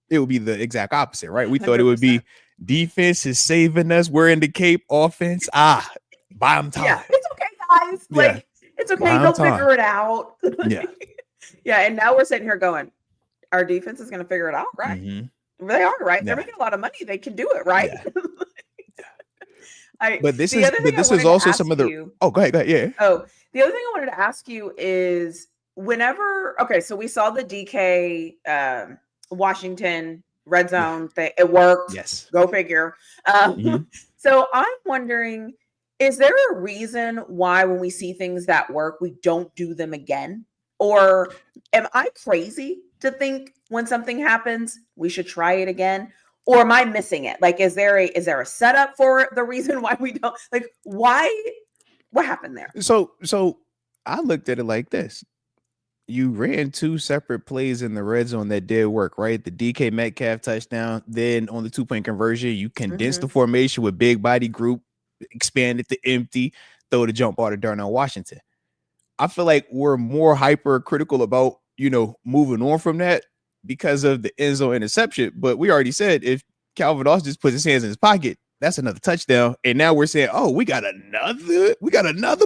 it would be the exact opposite, right? We 100%. Thought it would be defense is saving us. We're in the Cape. Offense, bottom time. Yeah, it's okay, guys. Like it's okay. They'll figure it out. Yeah. Yeah. And now we're sitting here going, our defense is going to figure it out, right? Mm-hmm. They are, right? They're making a lot of money. They can do it, right? Yeah. But this is also some of the. Oh, go ahead. Yeah. Oh, the other thing I wanted to ask you is so we saw the DK Washington red zone thing. It worked. Yes. Go figure. So I'm wondering, is there a reason why when we see things that work, we don't do them again? Or am I crazy to think when something happens, we should try it again? Or am I missing it? Like, is there a setup for the reason why we don't, like, what happened there? So I looked at it like this. You ran 2 separate plays in the red zone that did work, right? The DK Metcalf touchdown. Then on the 2-point conversion, you condensed the formation with big body group, expanded to empty, throw the jump ball to Darnell Washington. I feel like we're more hypercritical about, moving on from that because of the end zone interception. But we already said if Calvin Austin just puts his hands in his pocket, that's another touchdown. And now we're saying, oh, we got another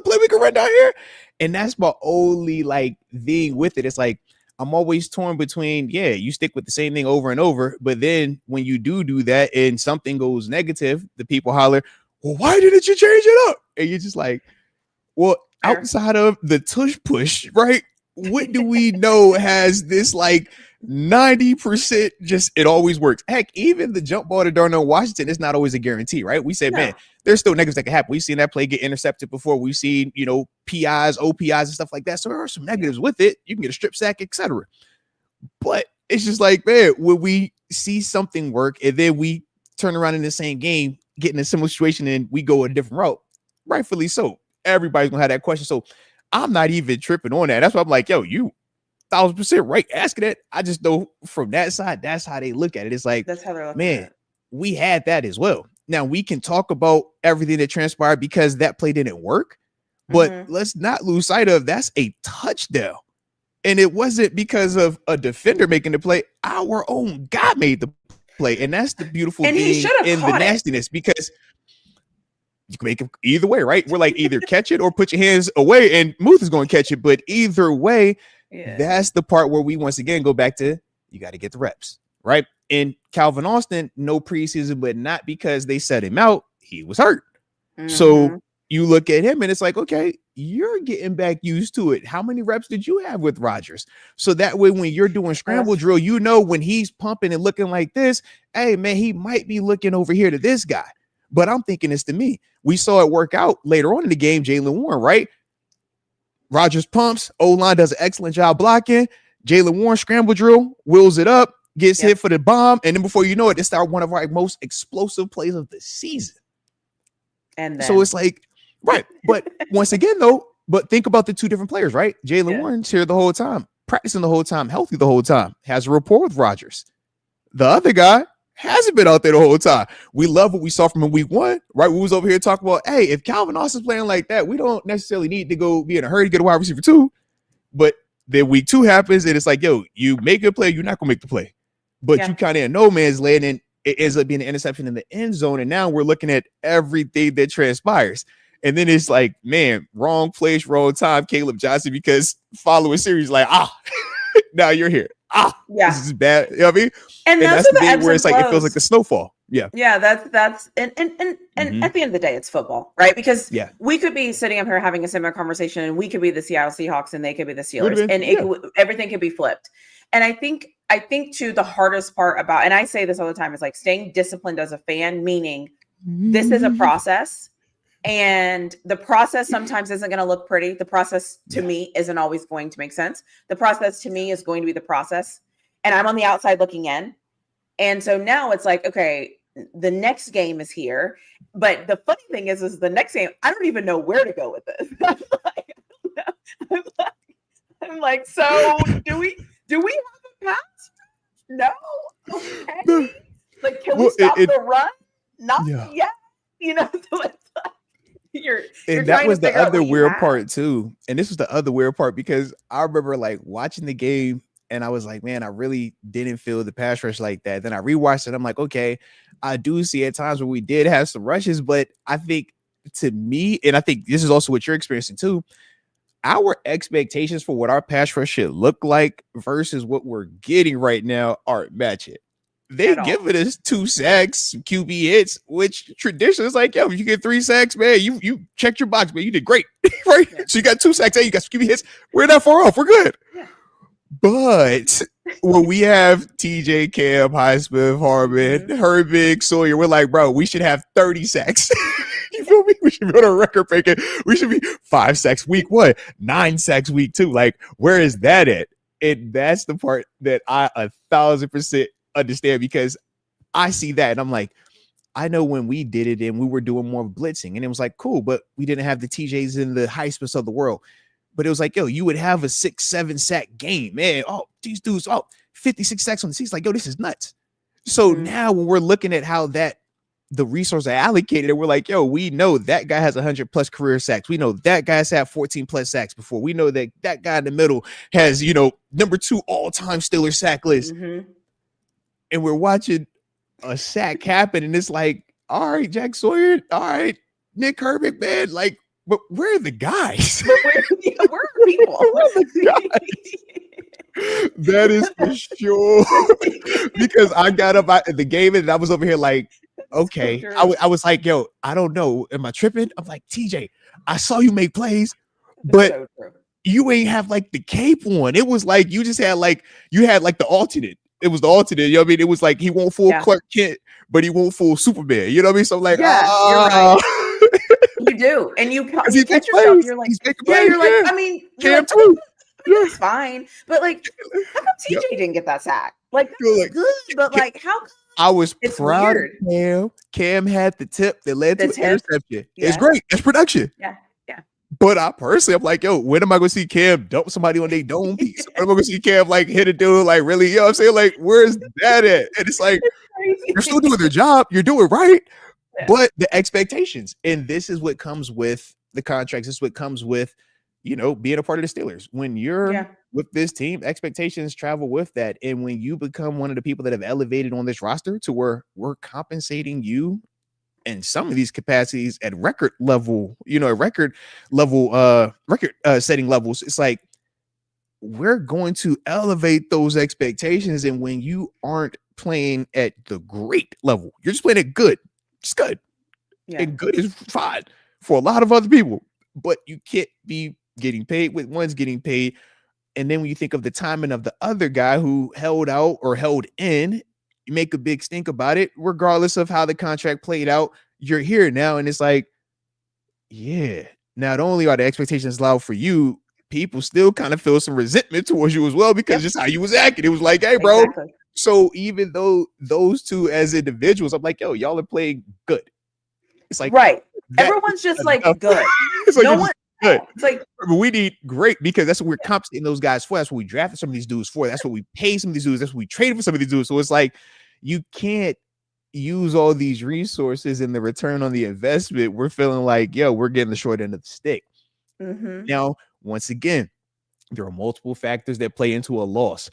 play we can run down here. And that's my only thing with it. It's like, I'm always torn between, you stick with the same thing over and over. But then when you do that and something goes negative, the people holler, well, why didn't you change it up? And you're just like, well, outside of the tush push, right? What do we know has this 90% just, it always works. Heck, even the jump ball to Darnell Washington is not always a guarantee, right? We say, man, there's still negatives that can happen. We've seen that play get intercepted before. We've seen, PIs, OPIs and stuff like that. So there are some negatives with it. You can get a strip sack, etc. But it's just like, man, when we see something work and then we turn around in the same game, get in a similar situation and we go a different route, rightfully so. Everybody's gonna have that question. So I'm not even tripping on that. That's why I'm like, yo, you 1,000% right asking it. I just know from that side, that's how they look at it. It's like, that's how they're looking man, we had that as well. Now we can talk about everything that transpired because that play didn't work, but let's not lose sight of that's a touchdown. And it wasn't because of a defender making the play. Our own guy made the play. And that's the beautiful thing in the nastiness because you can make it either way, right? We're like, either catch it or put your hands away and Muth is going to catch it. But either way, that's the part where we once again go back to, you got to get the reps, right? And Calvin Austin, no preseason, but not because they set him out. He was hurt. So you look at him and it's like, okay, you're getting back used to it. How many reps did you have with Rodgers? So that way, when you're doing scramble drill, when he's pumping and looking like this, hey, man, he might be looking over here to this guy. But I'm thinking it's to me. We saw it work out later on in the game, Jaylen Warren, right? Rodgers pumps. O-line does an excellent job blocking. Jalen Warren scramble drill, wheels it up, gets hit for the bomb, and then before you know it, it's one of our most explosive plays of the season. And then, so it's like, right. But once again, though, but think about the two different players, right? Jalen Warren's here the whole time, practicing the whole time, healthy the whole time, has a rapport with Rodgers. The other guy hasn't been out there the whole time. We love what we saw from him week 1, right? We was over here talking about, hey, if Calvin Austin's playing like that, we don't necessarily need to go be in a hurry to get a wide receiver 2. But then week 2 happens, and it's like, yo, you make a play, you're not gonna make the play. But you kind of in no man's land, and it ends up being an interception in the end zone. And now we're looking at everything that transpires. And then it's like, man, wrong place, wrong time, Caleb Johnson, because following series, like, now you're here. This is bad. You know what I mean? And that's the thing where it's like, it feels like the snowfall. Yeah. That's and at the end of the day, it's football, right? Because we could be sitting up here having a similar conversation, and we could be the Seattle Seahawks and they could be the Steelers, and everything could be flipped. And I think too, the hardest part about, and I say this all the time, is like staying disciplined as a fan, meaning this is a process. And the process sometimes isn't going to look pretty. The process to me isn't always going to make sense. The process to me is going to be the process. And I'm on the outside looking in. And so now it's like, okay, the next game is here. But the funny thing is the next game, I don't even know where to go with this. I'm like, so do we have a pass? No. Okay. Like, can we stop the run? Not yet. You know, so it's like, and that was the other weird part too. And this was the other weird part, because I remember like watching the game and I was like, man, I really didn't feel the pass rush like that. Then I rewatched it. I'm like, okay, I do see at times where we did have some rushes, but I think to me, and I think this is also what you're experiencing too, our expectations for what our pass rush should look like versus what we're getting right now aren't matching. They giving us 2 sacks, QB hits, which traditionally is like, yo, if you get 3 sacks, man, you checked your box, man. You did great, right? Yeah. So you got 2 sacks, hey, you got some QB hits. We're not far off. We're good. Yeah. But when we have TJ, Cam, Highsmith, Harmon, Herbig, Sawyer, we're like, bro, we should have 30 sacks. You feel me? We should be on a record breaking. We should be 5 sacks week 1, 9 sacks week 2. Like, where is that at? And that's the part that I 1,000% understand, because I see that and I'm like, I know when we did it and we were doing more blitzing and it was like, cool, but we didn't have the TJs and the Highsmiths of the world. But it was like, yo, you would have a 6-7 sack game, man. Oh, these dudes, 56 sacks on the season. Like, yo, this is nuts. So now when we're looking at how the resources are allocated, and we're like, yo, we know that guy has 100+ career sacks. We know that guy's had 14+ sacks before. We know that guy in the middle has, number 2 all-time Steelers sack list. And we're watching a sack happen, and it's like, all right, Jack Sawyer, all right, Nick Herbig, man, like, but where are the guys? Where are the people? Where are the guys? That is for sure. Because I got up at the game and I was over here like, okay. So I was like, yo, I don't know. Am I tripping? I'm like, TJ, I saw you make plays, but you ain't have like the cape on. It was like you just had like the alternate. It was the alternate. You know what I mean? It was like he won't fool Clark Kent, but he won't fool Superman. You know what I mean? So I'm like, you're right. You do. And you catch yourself, you're like, I mean, Cam too. It's fine. But like, how come TJ didn't get that sack? Like, that's good, but like, how come? I was proud of Cam. Cam had the tip that led to the interception. Yeah. It's great. It's production. Yeah. But I personally, I'm like, yo, when am I going to see Cam dump somebody on their dome piece? When am I going to see Cam like hit a dude like really? You know what I'm saying? Like, where's that at? And it's like, you're still doing their job. You're doing right. Yeah. But the expectations. And this is what comes with the contracts. This is what comes with, being a part of the Steelers. When you're with this team, expectations travel with that. And when you become one of the people that have elevated on this roster to where we're compensating you in some of these capacities at record level, record setting levels, it's like we're going to elevate those expectations. And when you aren't playing at the great level, you're just playing it good. It's good. Yeah. And good is fine for a lot of other people, but you can't be getting paid with one's getting paid. And then when you think of the timing of the other guy who held out or held in, you make a big stink about it, regardless of how the contract played out. You're here now. And it's like, yeah, not only are the expectations loud for you, people still kind of feel some resentment towards you as well because just how you was acting. It was like, hey, bro. Exactly. So even though those two as individuals, I'm like, yo, y'all are playing good. It's like Right. that Everyone's just is like enough. good. It's like No you're one. just good. It's like But we need great because that's what we're compensating those guys for. That's what we drafted some of these dudes for. That's what we pay some of these dudes. That's what we traded for some of these dudes. So it's like you can't use all these resources and the return on the investment. We're feeling like, yo, we're getting the short end of the stick. Now, once again, there are multiple factors that play into a loss.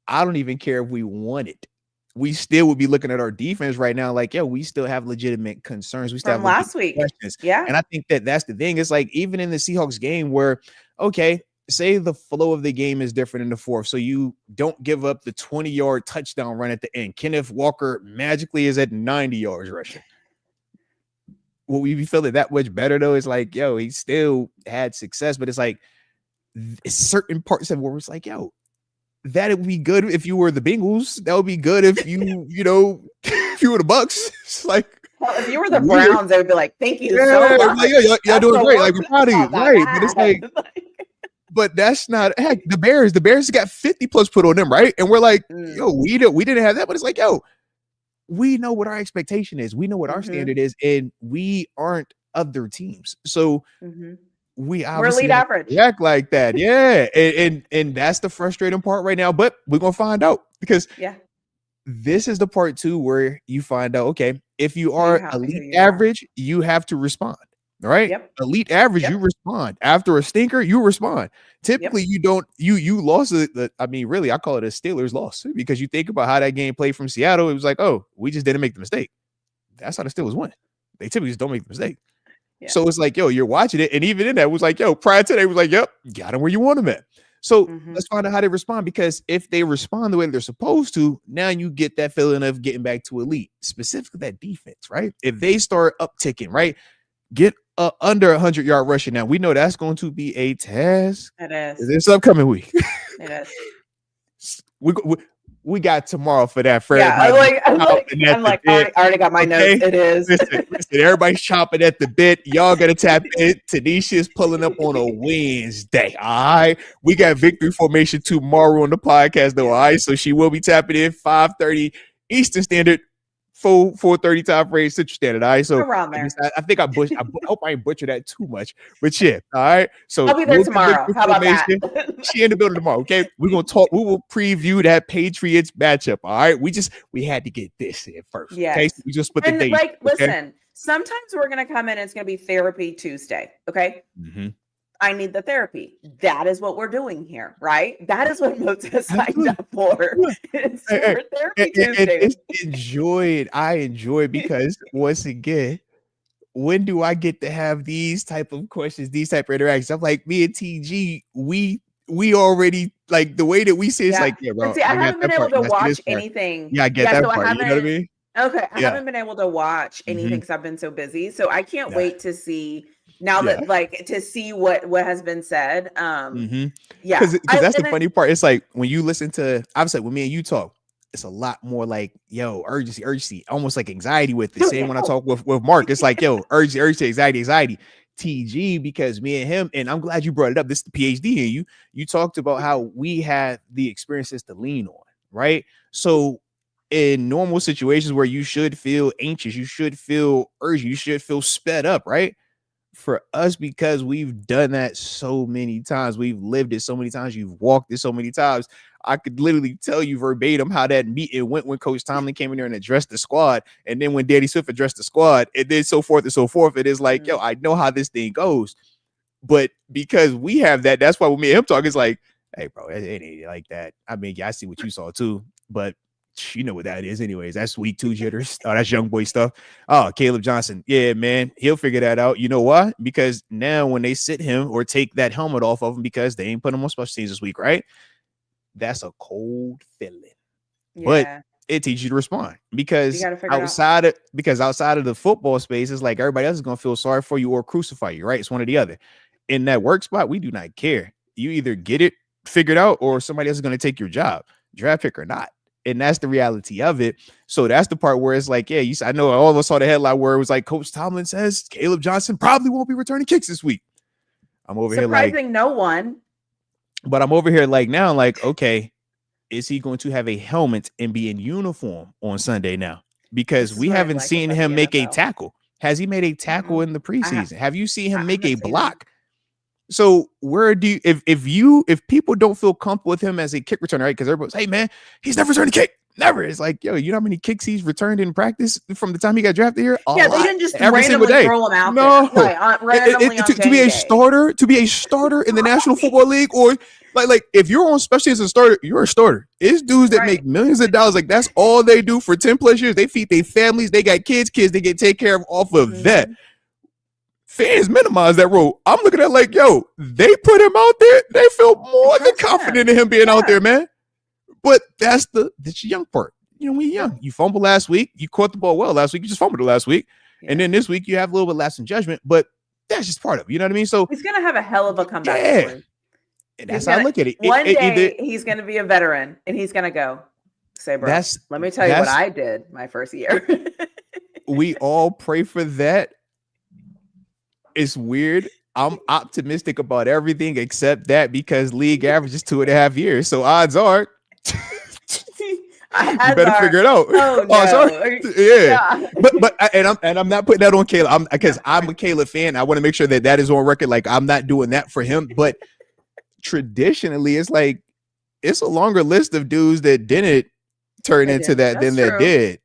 I don't even care if we won it. We still would be looking at our defense right now like, yo, we still have legitimate concerns. We still from have last week. questions. Yeah. And I think that that's the thing. It's like even in the Seahawks game where, okay, say the flow of the game is different in the fourth. So you don't give up the 20-yard touchdown run at the end. Kenneth Walker magically is at 90 yards rushing. Will we be feeling that much better though? It's like, yo, he still had success, but it's like certain parts of it where it's like, yo, that would be good if you were the Bengals. That would be good if you, if you were the Bucks. It's like, well, if you were the Browns, they would be like, "Thank you so much. Like, y'all doing great. Like, we're proud of you, right?" But it's like, but that's not heck. The Bears got 50 plus put on them, right? And we're like, yo, we didn't have that, but it's like, yo, we know what our expectation is. We know what our standard is, and we aren't other teams. So we're elite average. Act like that, yeah. And that's the frustrating part right now. But we're gonna find out because this is the part too where you find out, okay, if you are elite average, you have to respond. All right. Elite average, you respond. After a stinker, you respond. Typically, you don't, you lost I mean, really, I call it a Steelers loss because you think about how that game played from Seattle. It was like, oh, we just didn't make the mistake. That's how the Steelers win. They typically just don't make the mistake. So it's like, yo, you're watching it. And even in that, it was like, yo, prior to that, it was like, yep, got them where you want them at. So let's find out how they respond, because if they respond the way they're supposed to, now you get that feeling of getting back to elite, specifically that defense, right? If they start upticking, right? Get under 100-yard rushing. Now, we know that's going to be a task. It is. This upcoming week. It is. We got tomorrow for that. For I'm like, I already got my notes. It is. Listen, everybody's chopping at the bit. Y'all got to tap in. TaNeisha's pulling up on a Wednesday. All right. We got victory formation tomorrow on the podcast, though. All right. So she will be tapping in 5:30 Eastern Standard, 4:30 time frame Central Standard. All right. So around there. I think I hope I ain't butcher that too much. But yeah. All right. So I'll be there tomorrow. How about that? She in the building tomorrow. Okay. We're gonna talk. We will preview that Patriots matchup. All right. We had to get this in first. Yes. Okay. So we just put the date. Like, listen, sometimes we're gonna come in and it's gonna be therapy Tuesday. Okay. I need the therapy. That is what we're doing here, right? That is what Moats has signed up for. It's for therapy Tuesday. I enjoy it because once again, when do I get to have these type of questions, these type of interactions? I'm like, me and TG, we already, like, the way that we say it's like, yeah, bro. See, I haven't been able to watch anything. Yeah, I get that part. You know what I mean? Okay, I haven't been able to watch anything because I've been so busy. So I can't wait to see now that, like, to see what has been said. Because that's the funny part. It's like when you listen to, obviously, when me and you talk, it's a lot more like, yo, urgency, almost like anxiety with it. Same when I talk with Mark, it's like, yo, urgency, anxiety. TG, because me and him, and I'm glad you brought it up. This is the PhD in you. You talked about how we had the experiences to lean on, right? So in normal situations where you should feel anxious, you should feel urgent, you should feel sped up, right? For us, because we've done that so many times, we've lived it so many times, you've walked it so many times. I could literally tell you verbatim how that meeting went when Coach Tomlin came in there and addressed the squad, and then when Danny Swift addressed the squad, and then so forth and so forth. It is like, yo, I know how this thing goes, but because we have that, that's why when me and him talk, it's like, hey, bro, it ain't like that. I mean, yeah, I see what you saw too, but you know what that is anyways. That's week 2 jitters. Oh, that's young boy stuff. Oh, Caleb Johnson. Yeah, man. He'll figure that out. You know why? Because now when they sit him or take that helmet off of him because they ain't put him on special teams this week, right? That's a cold feeling. But it teaches you to respond because outside of the football space, it's like everybody else is going to feel sorry for you or crucify you, right? It's one or the other. In that work spot, we do not care. You either get it figured out or somebody else is going to take your job, draft pick or not. And that's the reality of it. So that's the part where it's like, yeah, I know all of us saw the headline where it was like, Coach Tomlin says Caleb Johnson probably won't be returning kicks this week. I'm over here like, surprising no one. But I'm over here like now, like, okay, is he going to have a helmet and be in uniform on Sunday now? Because This is we what I haven't like seen about the him make a NFL. tackle. Has he made a tackle in the I preseason? Have you seen him make a haven't seen him. block? So where do you, if people don't feel comfortable with him as a kick returner, right? Because everybody's, hey man, he's never returned a kick. Never. It's like, yo, you know how many kicks he's returned in practice from the time he got drafted here? A Yeah, they lot. didn't just Every single randomly day. throw him out No. there. Like, randomly on To be game a day. starter, in the National Football League, or like if you're on special as a starter, you're a starter. It's dudes that make millions of dollars. Like that's all they do for 10 plus years. They feed their families. They got kids they get taken care of off of that. Fans minimize that role. I'm looking at like, yo, they put him out there. They feel more than confident in him being out there, man. But that's the young part. You know, we young. You fumbled last week. You caught the ball well last week. You just fumbled it last week. And then this week you have a little bit less in judgment, but that's just part of it. You know what I mean? So he's gonna have a hell of a comeback story. And that's how I look at it. One day he's gonna be a veteran and he's gonna go, say, bro, let me tell you what I did my first year. We all pray for that. It's weird. I'm optimistic about everything except that because league average is 2.5 years. So odds are you better figure it out. Oh, no. Sorry. Yeah. But I'm not putting that on Caleb. Because I'm a Caleb fan. I want to make sure that is on record. Like I'm not doing that for him. But traditionally, it's like it's a longer list of dudes that didn't turn into that than that did.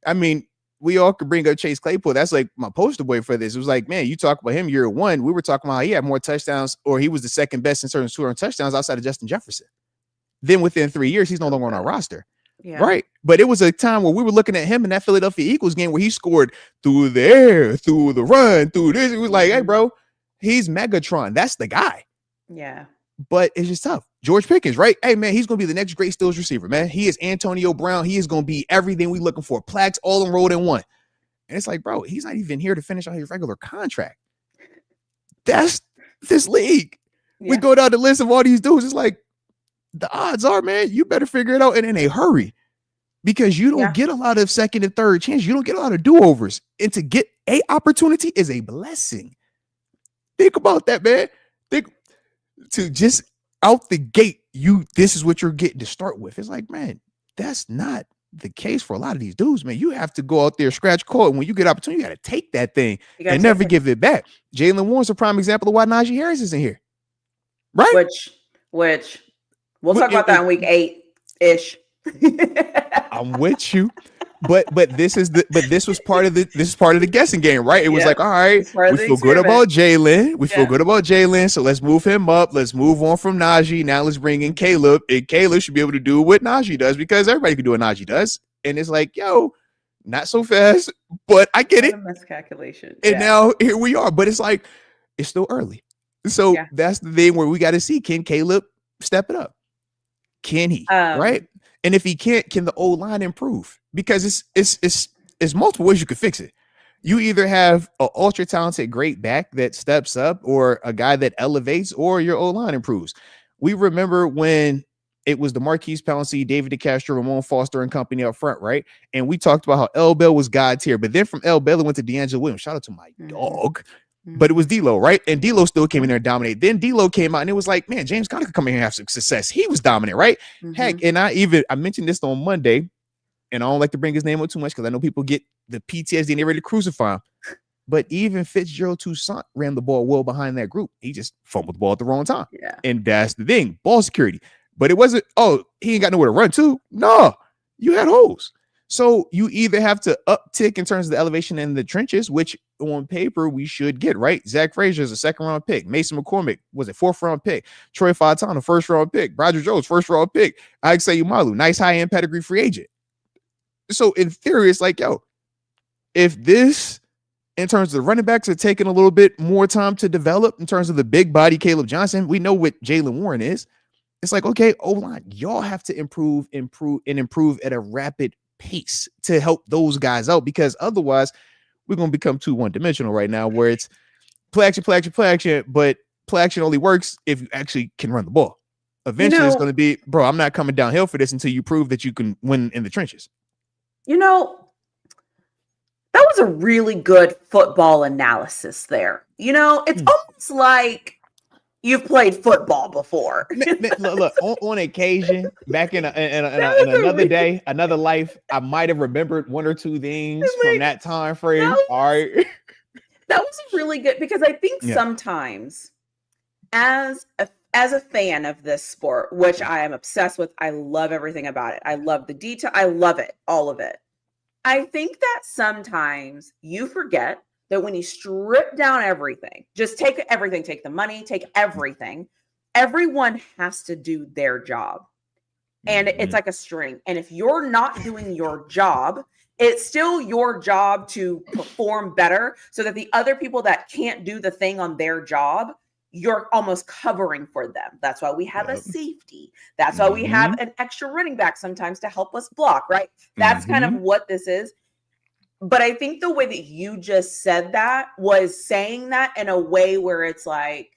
I mean, we all could bring up Chase Claypool. That's like my poster boy for this. It was like, man, you talk about him year one. We were talking about how he had more touchdowns, or he was the second best in terms of scoring touchdowns outside of Justin Jefferson. Then within 3 years, he's no longer on our roster. Yeah. Right. But it was a time where we were looking at him in that Philadelphia Eagles game where he scored through the air, through the run, through this. It was like, hey, bro, he's Megatron. That's the guy. Yeah. But it's just tough. George Pickens, right? Hey, man, he's going to be the next great Steelers receiver, man. He is Antonio Brown. He is going to be everything we're looking for. Plaques all enrolled in one. And it's like, bro, he's not even here to finish on his regular contract. That's this league. Yeah. We go down the list of all these dudes. It's like, the odds are, man, you better figure it out and in a hurry. Because you don't get a lot of second and third chances. You don't get a lot of do-overs. And to get a opportunity is a blessing. Think about that, man. To just out the gate, this is what you're getting to start with. It's like, man, that's not the case for a lot of these dudes, man. You have to go out there, scratch court, and when you get opportunity, you got to take that thing and never give it back. Jalen Warren's a prime example of why Najee Harris isn't here, right? Which we'll talk about that in week 8-ish. I'm with you. But this was part of the guessing game, right? It was like, all right, we feel good about Jalen. We feel good about Jalen. So let's move him up. Let's move on from Najee. Now let's bring in Caleb. And Caleb should be able to do what Najee does because everybody can do what Najee does. And it's like, yo, not so fast, but I get it. Miscalculation. And now here we are. But it's like, it's still early. So that's the thing where we got to see, can Caleb step it up? Can he? Right? And if he can't, can the O-line improve? Because it's multiple ways you could fix it. You either have an ultra talented great back that steps up, or a guy that elevates, or your O-line improves. We remember when it was the Marquise Pouncey, David DeCastro, Ramon Foster and company up front, right? And we talked about how L. Bell was God tier, but then from L. Bell it went to D'Angelo Williams. Shout out to my dog. But it was D'Lo, right? And D'Lo still came in there and dominated. Then D'Lo came out and it was like, man, James Conner could come in here and have some success. He was dominant, right? Heck, and I mentioned this on Monday, and I don't like to bring his name up too much because I know people get the PTSD and they're ready to crucify him. But even Fitzgerald Toussaint ran the ball well behind that group. He just fumbled the ball at the wrong time. Yeah. And that's the thing, ball security. But it wasn't, he ain't got nowhere to run to. No, you had holes. So you either have to uptick in terms of the elevation in the trenches, which on paper we should get, right? Zach Frazier is a 2nd-round pick. Mason McCormick was a 4th-round pick. Troy Fautana, 1st-round pick. Roger Jones, 1st-round pick. Isaiah Umalu, nice high-end pedigree free agent. So in theory, it's like, yo, if this, in terms of the running backs, are taking a little bit more time to develop in terms of the big body Caleb Johnson, we know what Jalen Warren is. It's like, okay, O-line, y'all have to improve at a rapid pace to help those guys out, because otherwise we're going to become too one-dimensional right now, where it's play action, but play action only works if you actually can run the ball. Eventually it's going to be, bro, I'm not coming downhill for this until you prove that you can win in the trenches. That was a really good football analysis there. It's almost like You've played football before. Look, on occasion, back in another day, another life, I might have remembered one or two things from that time frame. All right. That was really good because I think Yeah. sometimes as a fan of this sport, which I am obsessed with, I love everything about it. I love the detail. I love it, all of it. I think that sometimes you forget that when you strip down everything, just take everything, take the money, take everything, everyone has to do their job. And it's like a string. And if you're not doing your job, it's still your job to perform better so that the other people that can't do the thing on their job, you're almost covering for them. That's why we have a safety. That's why we have an extra running back sometimes to help us block, right? That's kind of what this is. But I think the way that you just said that was saying that in a way where it's like,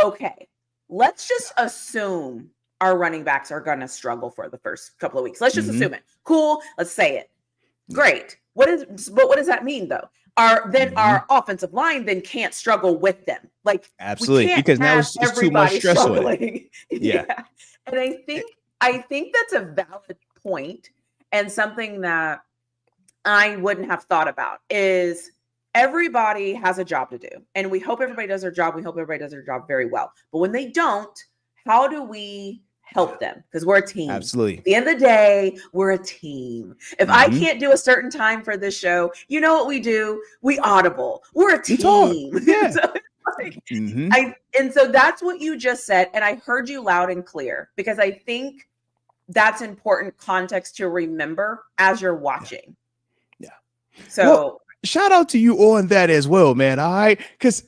okay, let's just assume our running backs are going to struggle for the first couple of weeks. Let's just assume it. Cool. Let's say it. Great. But what does that mean though? Our offensive line then can't struggle with them. Like absolutely, because now it's too much stress on it. Yeah. And I think that's a valid point, and something that I wouldn't have thought about is everybody has a job to do, and we hope everybody does their job. We hope everybody does their job very well. But when they don't, how do we help them? Because we're a team. Absolutely. At the end of the day, we're a team. If I can't do a certain time for this show, you know what we do? We audible. We're a team. Yeah. So and so that's what you just said. And I heard you loud and clear, because I think that's important context to remember as you're watching. Yeah. So well, shout out to you on that as well, man. All right. Because,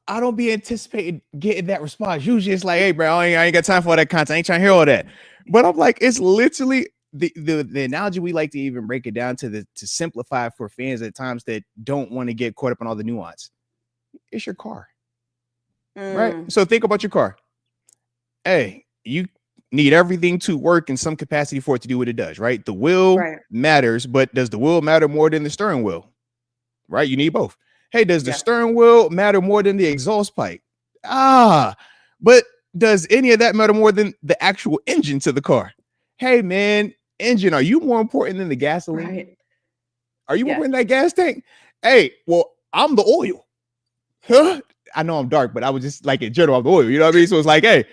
I don't be anticipating getting that response. Usually it's like, hey, bro, I ain't got time for all that content. I ain't trying to hear all that. But I'm like, it's literally the analogy we like to even break it down to simplify for fans at times that don't want to get caught up in all the nuance. It's your car. Right? So think about your car. Hey, you need everything to work in some capacity for it to do what it does, right? The wheel matters, but does the wheel matter more than the steering wheel? Right? You need both. Hey, does the steering wheel matter more than the exhaust pipe? But does any of that matter more than the actual engine to the car? Hey, man, engine, are you more important than the gasoline? Right. Are you more important than that gas tank? Hey, well, I'm the oil. Huh? I know I'm dark, but I was just like in general, I'm the oil. You know what I mean? So it's like, hey,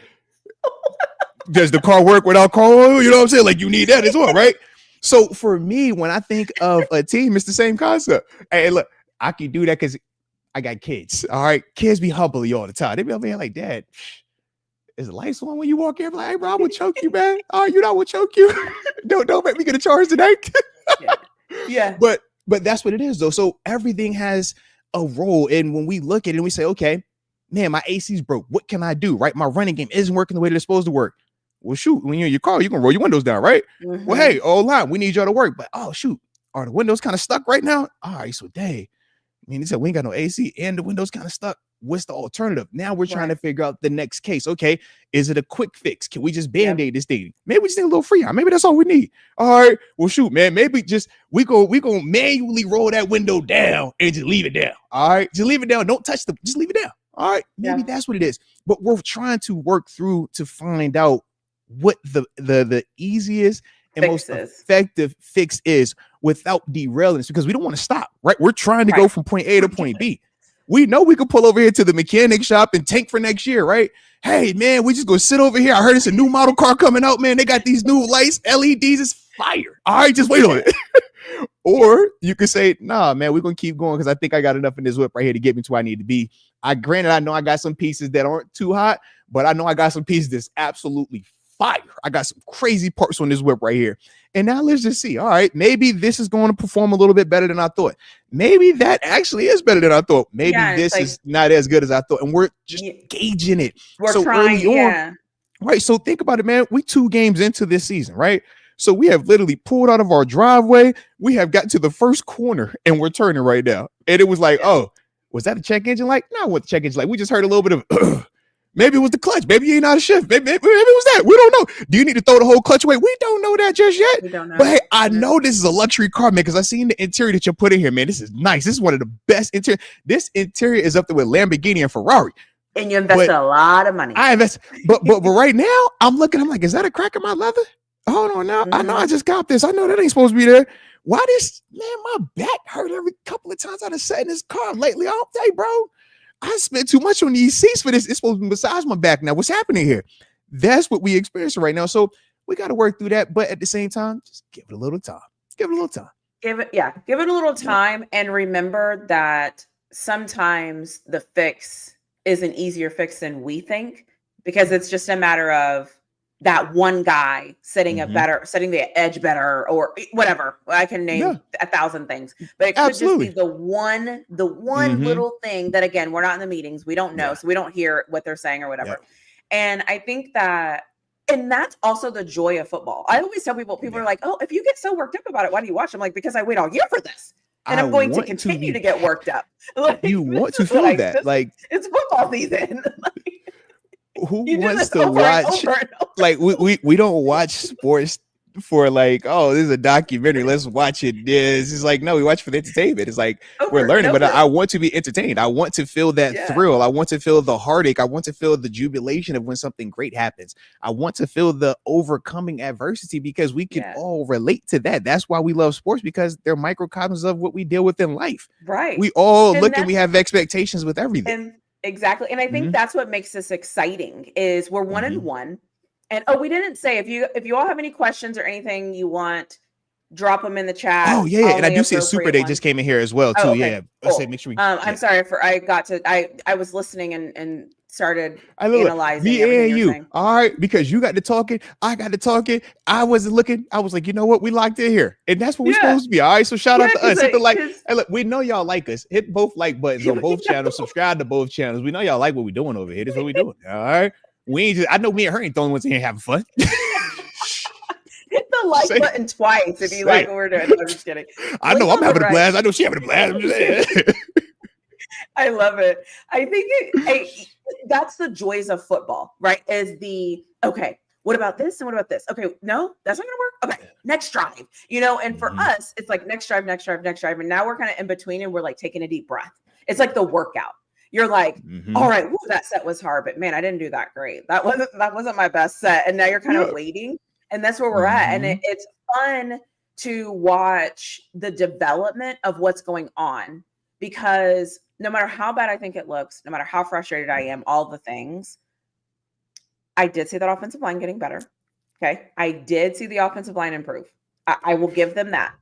does the car work without car oil? You know what I'm saying? Like, you need that as well, right? So for me, when I think of a team, it's the same concept. Hey, look, I can do that because I got kids. All right. Kids be humbly all the time. They be over here like, Dad, is the lights on when you walk in? I'm like, hey, bro, I will choke you, man. All right, you know I will choke you. Don't make me get a charge tonight. Yeah. But that's what it is, though. So everything has a role. And when we look at it and we say, okay, man, my AC's broke. What can I do? Right? My running game isn't working the way that it's supposed to work. Well, shoot, when you're in your car, you can roll your windows down, right? Well, hey, line, we need y'all to work. But oh, shoot, are the windows kind of stuck right now? All right, so dang. I mean, he said we ain't got no AC and the window's kind of stuck. What's the alternative? Now we're trying to figure out the next case. Okay, is it a quick fix? Can we just band-aid this thing? Maybe we just need a little freon. Maybe that's all we need. All right, well, shoot, man. Maybe just we gonna manually roll that window down and just leave it down. All right, just leave it down. Don't touch just leave it down. All right, maybe that's what it is. But we're trying to work through to find out what the easiest and most effective fix is without derailing us, because we don't want to stop, right? We're trying to go from point A to point B. We know we could pull over here to the mechanic shop and tank for next year, right? Hey, man, we just go sit over here. I heard it's a new model car coming out, man. They got these new lights, LEDs, it's fire. All right, just wait on it. Or you could say, nah, man, we're going to keep going because I think I got enough in this whip right here to get me to where I need to be. Granted, I know I got some pieces that aren't too hot, but I know I got some pieces that's absolutely fire. I got some crazy parts on this whip right here. And now let's just see. All right, maybe this is going to perform a little bit better than I thought. Maybe that actually is better than I thought. Maybe this is not as good as I thought. And we're just gauging it. We're trying, on, right? So think about it, man. We 2 games into this season, right? So we have literally pulled out of our driveway. We have got to the first corner and we're turning right now. And it was like, oh, was that a check engine light? No, what the check engine light? We just heard a little bit of maybe it was the clutch. Maybe you ain't out of shift. Maybe it was that. We don't know. Do you need to throw the whole clutch away? We don't know that just yet. We don't know. But hey, I know this is a luxury car, man, because I seen the interior that you're putting here, man. This is nice. This is one of the best interior. This interior is up there with Lamborghini and Ferrari. And you invested a lot of money. I invest, but right now I'm looking. I'm like, is that a crack in my leather? Hold on now. I know I just got this. I know that ain't supposed to be there. Why this, man? My back hurt every couple of times I've sat in this car lately. I don't tell you, bro. I spent too much on these seats for this. It's supposed to be massage my back now. What's happening here? That's what we experiencing right now. So we got to work through that. But at the same time, just give it a little time. Give it a little time. Give it a little time. And remember that sometimes the fix is an easier fix than we think, because it's just a matter of that one guy setting the edge better, or whatever. I can name 1,000 things, but it could just be the one little thing that, again, we're not in the meetings. We don't know. So we don't hear what they're saying or whatever. Yeah. And I think and that's also the joy of football. I always tell people are like, oh, if you get so worked up about it, why do you watch? I'm like, because I wait all year for this. And I'm going to continue to get worked up. Like, you want to feel that. Like, it's football season. Who wants to watch? Like, we don't watch sports for like, oh, this is a documentary, let's watch it. This is like, no, we watch for the entertainment. It's like we're learning, but I want to be entertained. I want to feel that thrill. I want to feel the heartache. I want to feel the jubilation of when something great happens. I want to feel the overcoming adversity, because we can all relate to that. That's why we love sports, because they're microcosms of what we deal with in life. Right. We all look and we have expectations with everything. Exactly. And I think that's what makes this exciting, is we're 1-1. And we didn't say, if you all have any questions or anything you want, drop them in the chat. Oh yeah, and I do see a Super Day just came in here as well too. Okay, yeah, cool. I say make sure we. I'm sorry I was listening and started analyzing. Me and you, all right, because you got to talking, I got to talking. I wasn't looking. I was like, you know what, we locked in here, and that's what we're supposed to be. All right, so shout out to us. Hit the like. Hey, look, we know y'all like us. Hit both like buttons on both channels. Subscribe to both channels. We know y'all like what we're doing over here. This is what we're doing. All right. We ain't just, I know me and her ain't the only ones in here having fun. Hit the like button twice if you like what we're doing. I'm just kidding. I know I'm having a blast. I know she's having a blast. I'm just saying. I love it. I think that's the joys of football, right? Is okay, what about this and what about this? Okay, no, that's not gonna work. Okay, next drive, and for us, it's like next drive. And now we're kind of in between, and we're like taking a deep breath. It's like the workout. You're like, all right, that set was hard, but man, I didn't do that great. That wasn't my best set. And now you're kind of waiting. And that's where we're at. And it's fun to watch the development of what's going on, because no matter how bad I think it looks, no matter how frustrated I am, all the things, I did see that offensive line getting better. Okay. I did see the offensive line improve. I will give them that.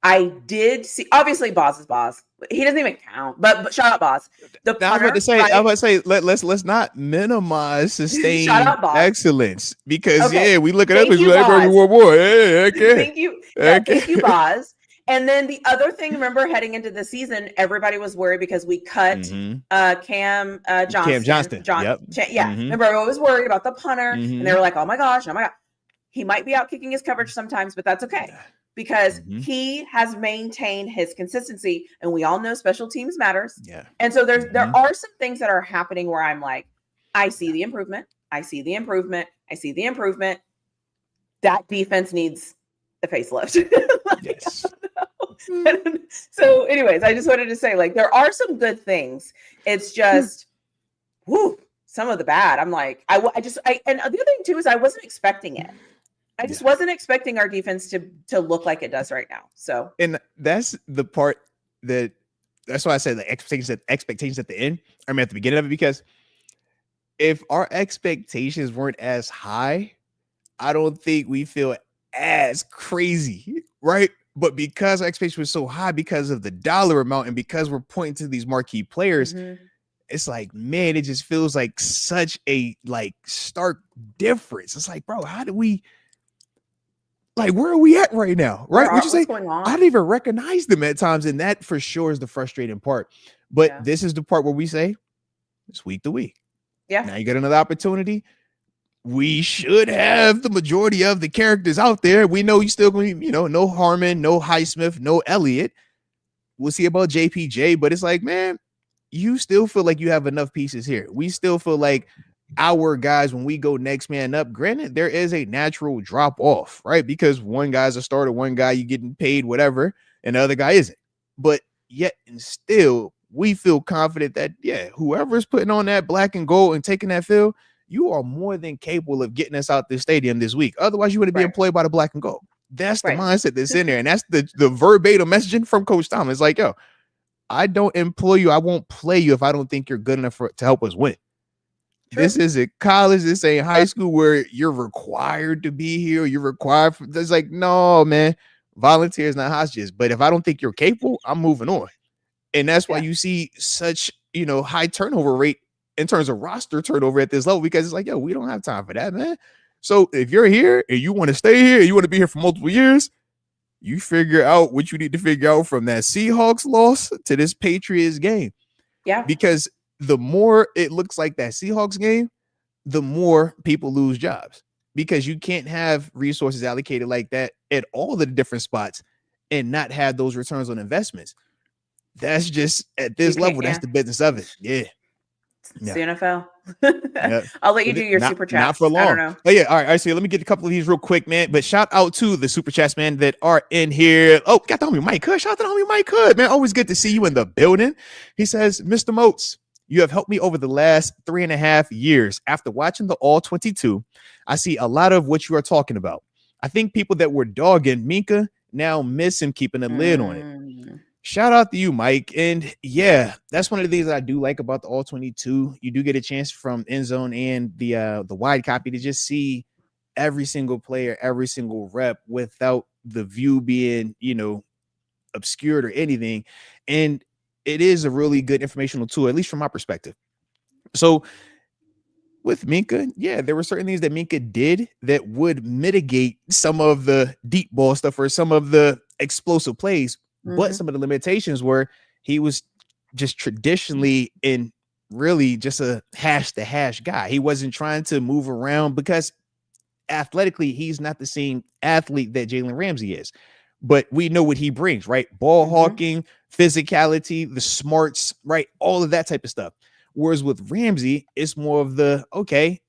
I did see, obviously, Boz is Boz. He doesn't even count, but shout out Boz. I was about to say, let's not minimize sustained excellence, because we look at us, we're like, Thank you, thank you, Boz. And then the other thing, remember, heading into the season, everybody was worried because we cut Cam Johnston. Remember, everyone was worried about the punter, and they were like, oh my gosh, he might be out kicking his coverage sometimes, but that's okay. Because he has maintained his consistency, and we all know special teams matters. Yeah. And so there are some things that are happening where I'm like, I see the improvement. That defense needs a facelift. Yes. So anyways, I just wanted to say, like, there are some good things. It's just, some of the bad. I'm like, and the other thing too is I wasn't expecting it. I just wasn't expecting our defense to look like it does right now. So, and that's the part that's why I said the expectations at the end. I mean, at the beginning of it, because if our expectations weren't as high, I don't think we feel as crazy, right? But because our expectations were so high because of the dollar amount, and because we're pointing to these marquee players, it's like, man, it just feels like such a stark difference. It's like, bro, how do we? Like, where are we at right now? Right? Would you say going on? I don't even recognize them at times, and that for sure is the frustrating part. But this is the part where we say it's week to week. Yeah. Now you get another opportunity. We should have the majority of the characters out there. We know you still going to, no Harmon, no Highsmith, no Elliott. We'll see about JPJ, but it's like, man, you still feel like you have enough pieces here. We still feel like our guys, when we go next man up, granted, there is a natural drop off, right? Because one guy's a starter, one guy you getting paid whatever, and the other guy isn't. But yet and still, we feel confident that, whoever's putting on that black and gold and taking that field, you are more than capable of getting us out this stadium this week. Otherwise, you wouldn't be employed by the black and gold. That's the mindset that's in there. And that's the verbatim messaging from Coach Thomas. Like, yo, I don't employ you. I won't play you if I don't think you're good enough to help us win. True. This isn't college. This ain't high school where you're required to be here. You're required for this. Like, no, man, volunteers, not hostages. But if I don't think you're capable, I'm moving on. And that's why you see such, high turnover rate in terms of roster turnover at this level, because it's like, yo, we don't have time for that, man. So if you're here and you want to stay here, and you want to be here for multiple years, you figure out what you need to figure out from that Seahawks loss to this Patriots game. Yeah. Because the more it looks like that Seahawks game, the more people lose jobs, because you can't have resources allocated like that at all the different spots and not have those returns on investments. That's just at this level. That's the business of it. Yeah. It's the NFL. I'll let you do your super chat. Not for long. I don't know. Oh, yeah. All right. So let me get a couple of these real quick, man. But shout out to the super chats, man, that are in here. Oh, got the homie Mike Hood. Shout out to the homie Mike Hood, man. Always good to see you in the building. He says, Mr. Moats, you have helped me over the last 3.5 years. After watching the All 22, I see a lot of what you are talking about. I think people that were dogging Minkah now miss him keeping a lid on it. Shout out to you, Mike. And yeah, that's one of the things that I do like about the All 22. You do get a chance from end zone and the wide copy to just see every single player, every single rep without the view being, obscured or anything. And it is a really good informational tool, at least from my perspective. So with Minkah, there were certain things that Minkah did that would mitigate some of the deep ball stuff or some of the explosive plays. But some of the limitations were he was just traditionally in really just a hash to hash guy. He wasn't trying to move around because athletically, he's not the same athlete that Jalen Ramsey is. But we know what he brings, right? Ball hawking, physicality, the smarts, right? All of that type of stuff. Whereas with Ramsey, it's more of the,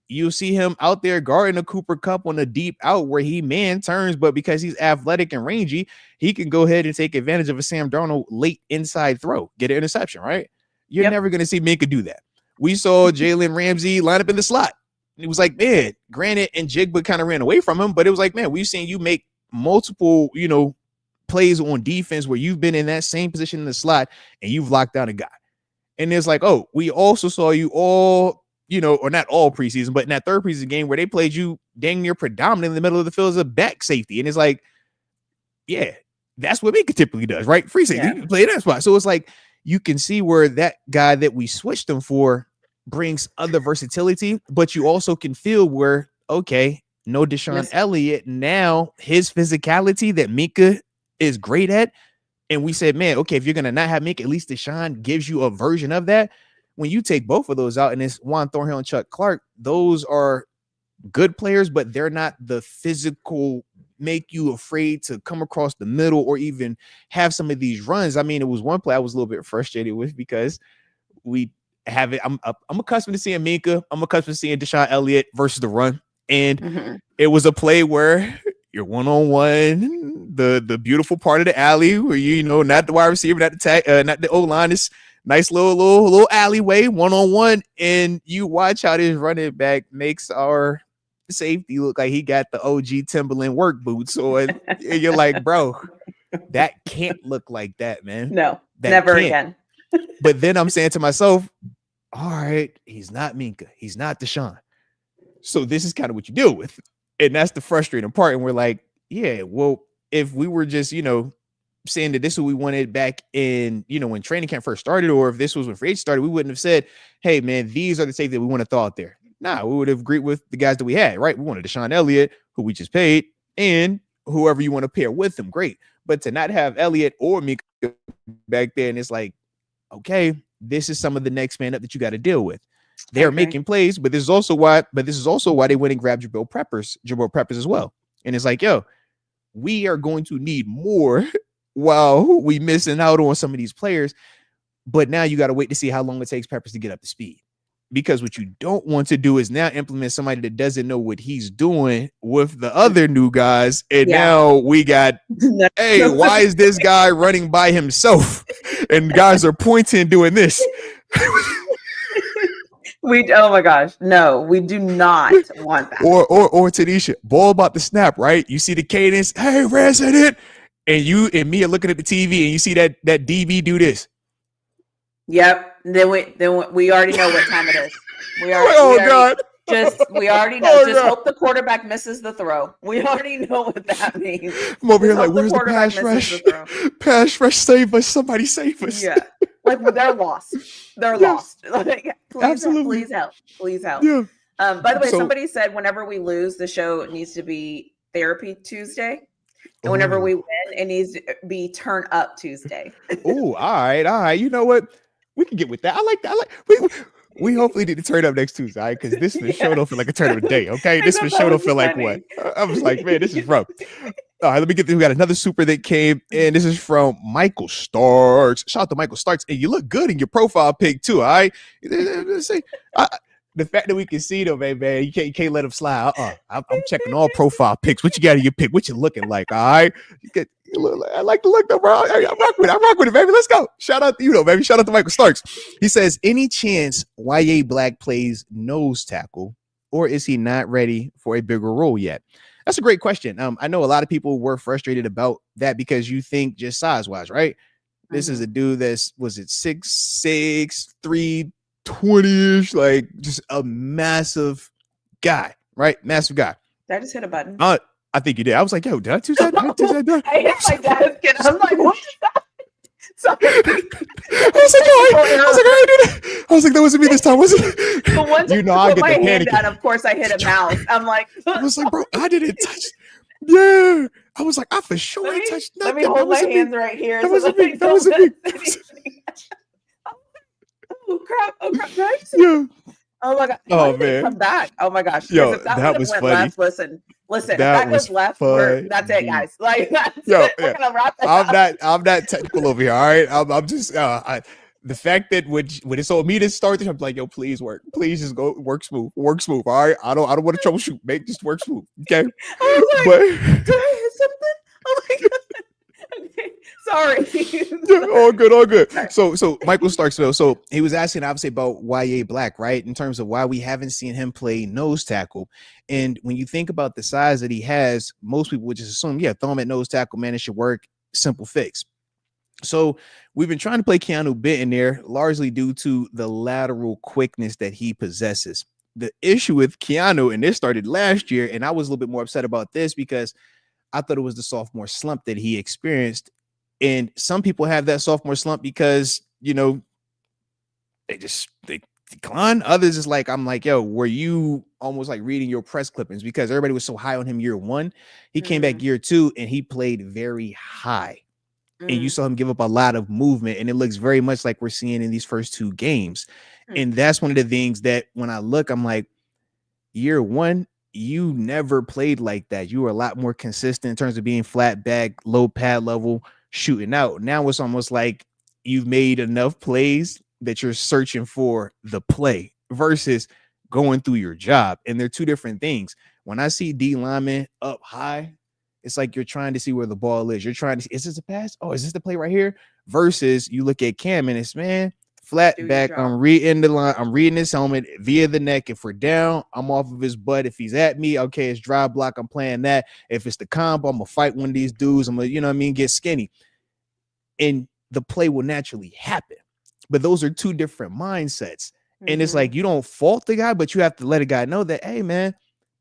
you'll see him out there guarding a Cooper Kupp on a deep out where he man turns, but because he's athletic and rangy, he can go ahead and take advantage of a Sam Darnold late inside throw, get an interception, right? You're never going to see Minkah do that. We saw Jalen Ramsey line up in the slot. It was like, man, granted, and Jigba kind of ran away from him, but it was like, man, we've seen you make multiple, plays on defense where you've been in that same position in the slot and you've locked down a guy. And it's like, oh, we also saw you all, or not all preseason, but in that third preseason game where they played you dang near predominant in the middle of the field as a back safety. And it's like, that's what Minkah typically does, right? Free safety, you play that spot. So it's like, you can see where that guy that we switched him for brings other versatility, but you also can feel where, no Deshaun Elliott, now his physicality that Minkah is great at. And we said, man, if you're going to not have Minkah, at least Deshaun gives you a version of that. When you take both of those out, and it's Juan Thornhill and Chuck Clark, those are good players, but they're not the physical, make you afraid to come across the middle or even have some of these runs. I mean, it was one play I was a little bit frustrated with because we have it. I'm accustomed to seeing Minkah. I'm accustomed to seeing Deshaun Elliott versus the run. And it was a play where you're one-on-one, the beautiful part of the alley where not the wide receiver, not the tag, not the O-line, is nice little alleyway, one-on-one, and you watch how this running back makes our safety look like he got the OG Timberland work boots on. And you're like, bro, that can't look like that, man. No, never again. But then I'm saying to myself, all right, he's not Minkah, he's not Deshaun. So this is kind of what you deal with. And that's the frustrating part. And we're like, if we were just, saying that this is what we wanted back in, when training camp first started, or if this was when free agency started, we wouldn't have said, hey, man, these are the safeties that we want to throw out there. Nah, we would have agreed with the guys that we had, right? We wanted Deshaun Elliott, who we just paid, and whoever you want to pair with them, great. But to not have Elliott or Minkah back there, and it's like, this is some of the next man up that you got to deal with. They're making plays, but this is also why they went and grabbed Jabril Peppers as well. And it's like, we are going to need more while we missing out on some of these players. But now you got to wait to see how long it takes Peppers to get up to speed. Because what you don't want to do is now implement somebody that doesn't know what he's doing with the other new guys. And now we got, hey, why is this guy running by himself? and guys are pointing doing this. Oh my gosh, no, we do not want that. Or TaNeisha, ball about to snap, right? You see the cadence, hey, resident, and you and me are looking at the TV, and you see that DB do this. Yep. Then we already know what time it is. We already know. Oh, hope the quarterback misses the throw. We already know what that means. I'm over here like, where's the pass rush? Pass rush, save us! Somebody save us! Yeah, like they're lost. They're lost. Like, please help. Please help. Yeah. By the way, somebody said whenever we lose, the show needs to be Therapy Tuesday. And whenever we win, it needs to be Turn Up Tuesday. Oh, all right. You know what? We can get with that. I like. We hopefully need to turn up next Tuesday, right? Because this show don't feel like a turn of a day. Okay, this show don't feel like what? I was like, man, this is rough. All right, let me get this. We got another super that came, and this is from Michael Starks. Shout out to Michael Starks, and you look good in your profile pic too. All right, the fact that we can see them, man, you can't let them slide. I'm checking all profile pics. What you got in your pic? What you looking like? All right, I like the look though, bro. I rock with it, baby. Let's go. Shout out to you though, baby. Shout out to Michael Starks. He says, any chance YA Black plays nose tackle, or is he not ready for a bigger role yet? That's a great question. I know a lot of people were frustrated about that because you think just size wise, right? This is a dude that's 6'6", 320-ish, like just a massive guy, right? Massive guy. Did I just hit a button? I think you did. I was like, yo, did I do that? I hit my desk and I'm like, what is that? Sorry. I was like, that wasn't me this time, was it? But once I get my hand down, of course I hit a mouse. I'm like, I was like, bro, I didn't touch. Yeah, I was like, I for sure ain't touched nothing. Let me hold my hands right here. That wasn't me. That wasn't me. Oh crap! Yeah. Oh my god! Oh man! Come back! Oh my gosh! Yo, that was funny. Left, listen. If that goes left, that's it, guys. Like that's it. We're gonna wrap it up. I'm not technical over here. All right, I'm just the fact that when it's on me to start this, I'm like, yo, please just go work smooth. All right, I don't want to troubleshoot. Make just work smooth. Okay. I was like, did I hit something? Oh my god. Okay, sorry. all good. So Michael Starksville. So he was asking obviously about YA Black, right? In terms of why we haven't seen him play nose tackle. And when you think about the size that he has, most people would just assume, throw him at nose tackle, man, it should work. Simple fix. So we've been trying to play Keanu Benton there, largely due to the lateral quickness that he possesses. The issue with Keanu, and this started last year, and I was a little bit more upset about this because I thought it was the sophomore slump that he experienced. And some people have that sophomore slump because, they decline. Others is like, I'm like, yo, were you almost like reading your press clippings? Because everybody was so high on him year one. He came back year two and he played very high. And you saw him give up a lot of movement. And it looks very much like we're seeing in these first two games. And that's one of the things that when I look, I'm like, year one, you never played like that. You were a lot more consistent in terms of being flat back, low pad level, shooting out. Now it's almost like you've made enough plays that you're searching for the play versus going through your job. And they're two different things. When I see D lineman up high, it's like you're trying to see where the ball is. You're trying to see, is this a pass? Oh, is this the play right here? Versus you look at Cam and it's, man, flat back. I'm reading the line. I'm reading his helmet via the neck. If we're down, I'm off of his butt. If he's at me, okay, it's drive block. I'm playing that. If it's the combo, I'm gonna fight one of these dudes. I'm gonna, get skinny. And the play will naturally happen. But those are two different mindsets. And it's like, you don't fault the guy, but you have to let a guy know that, hey, man,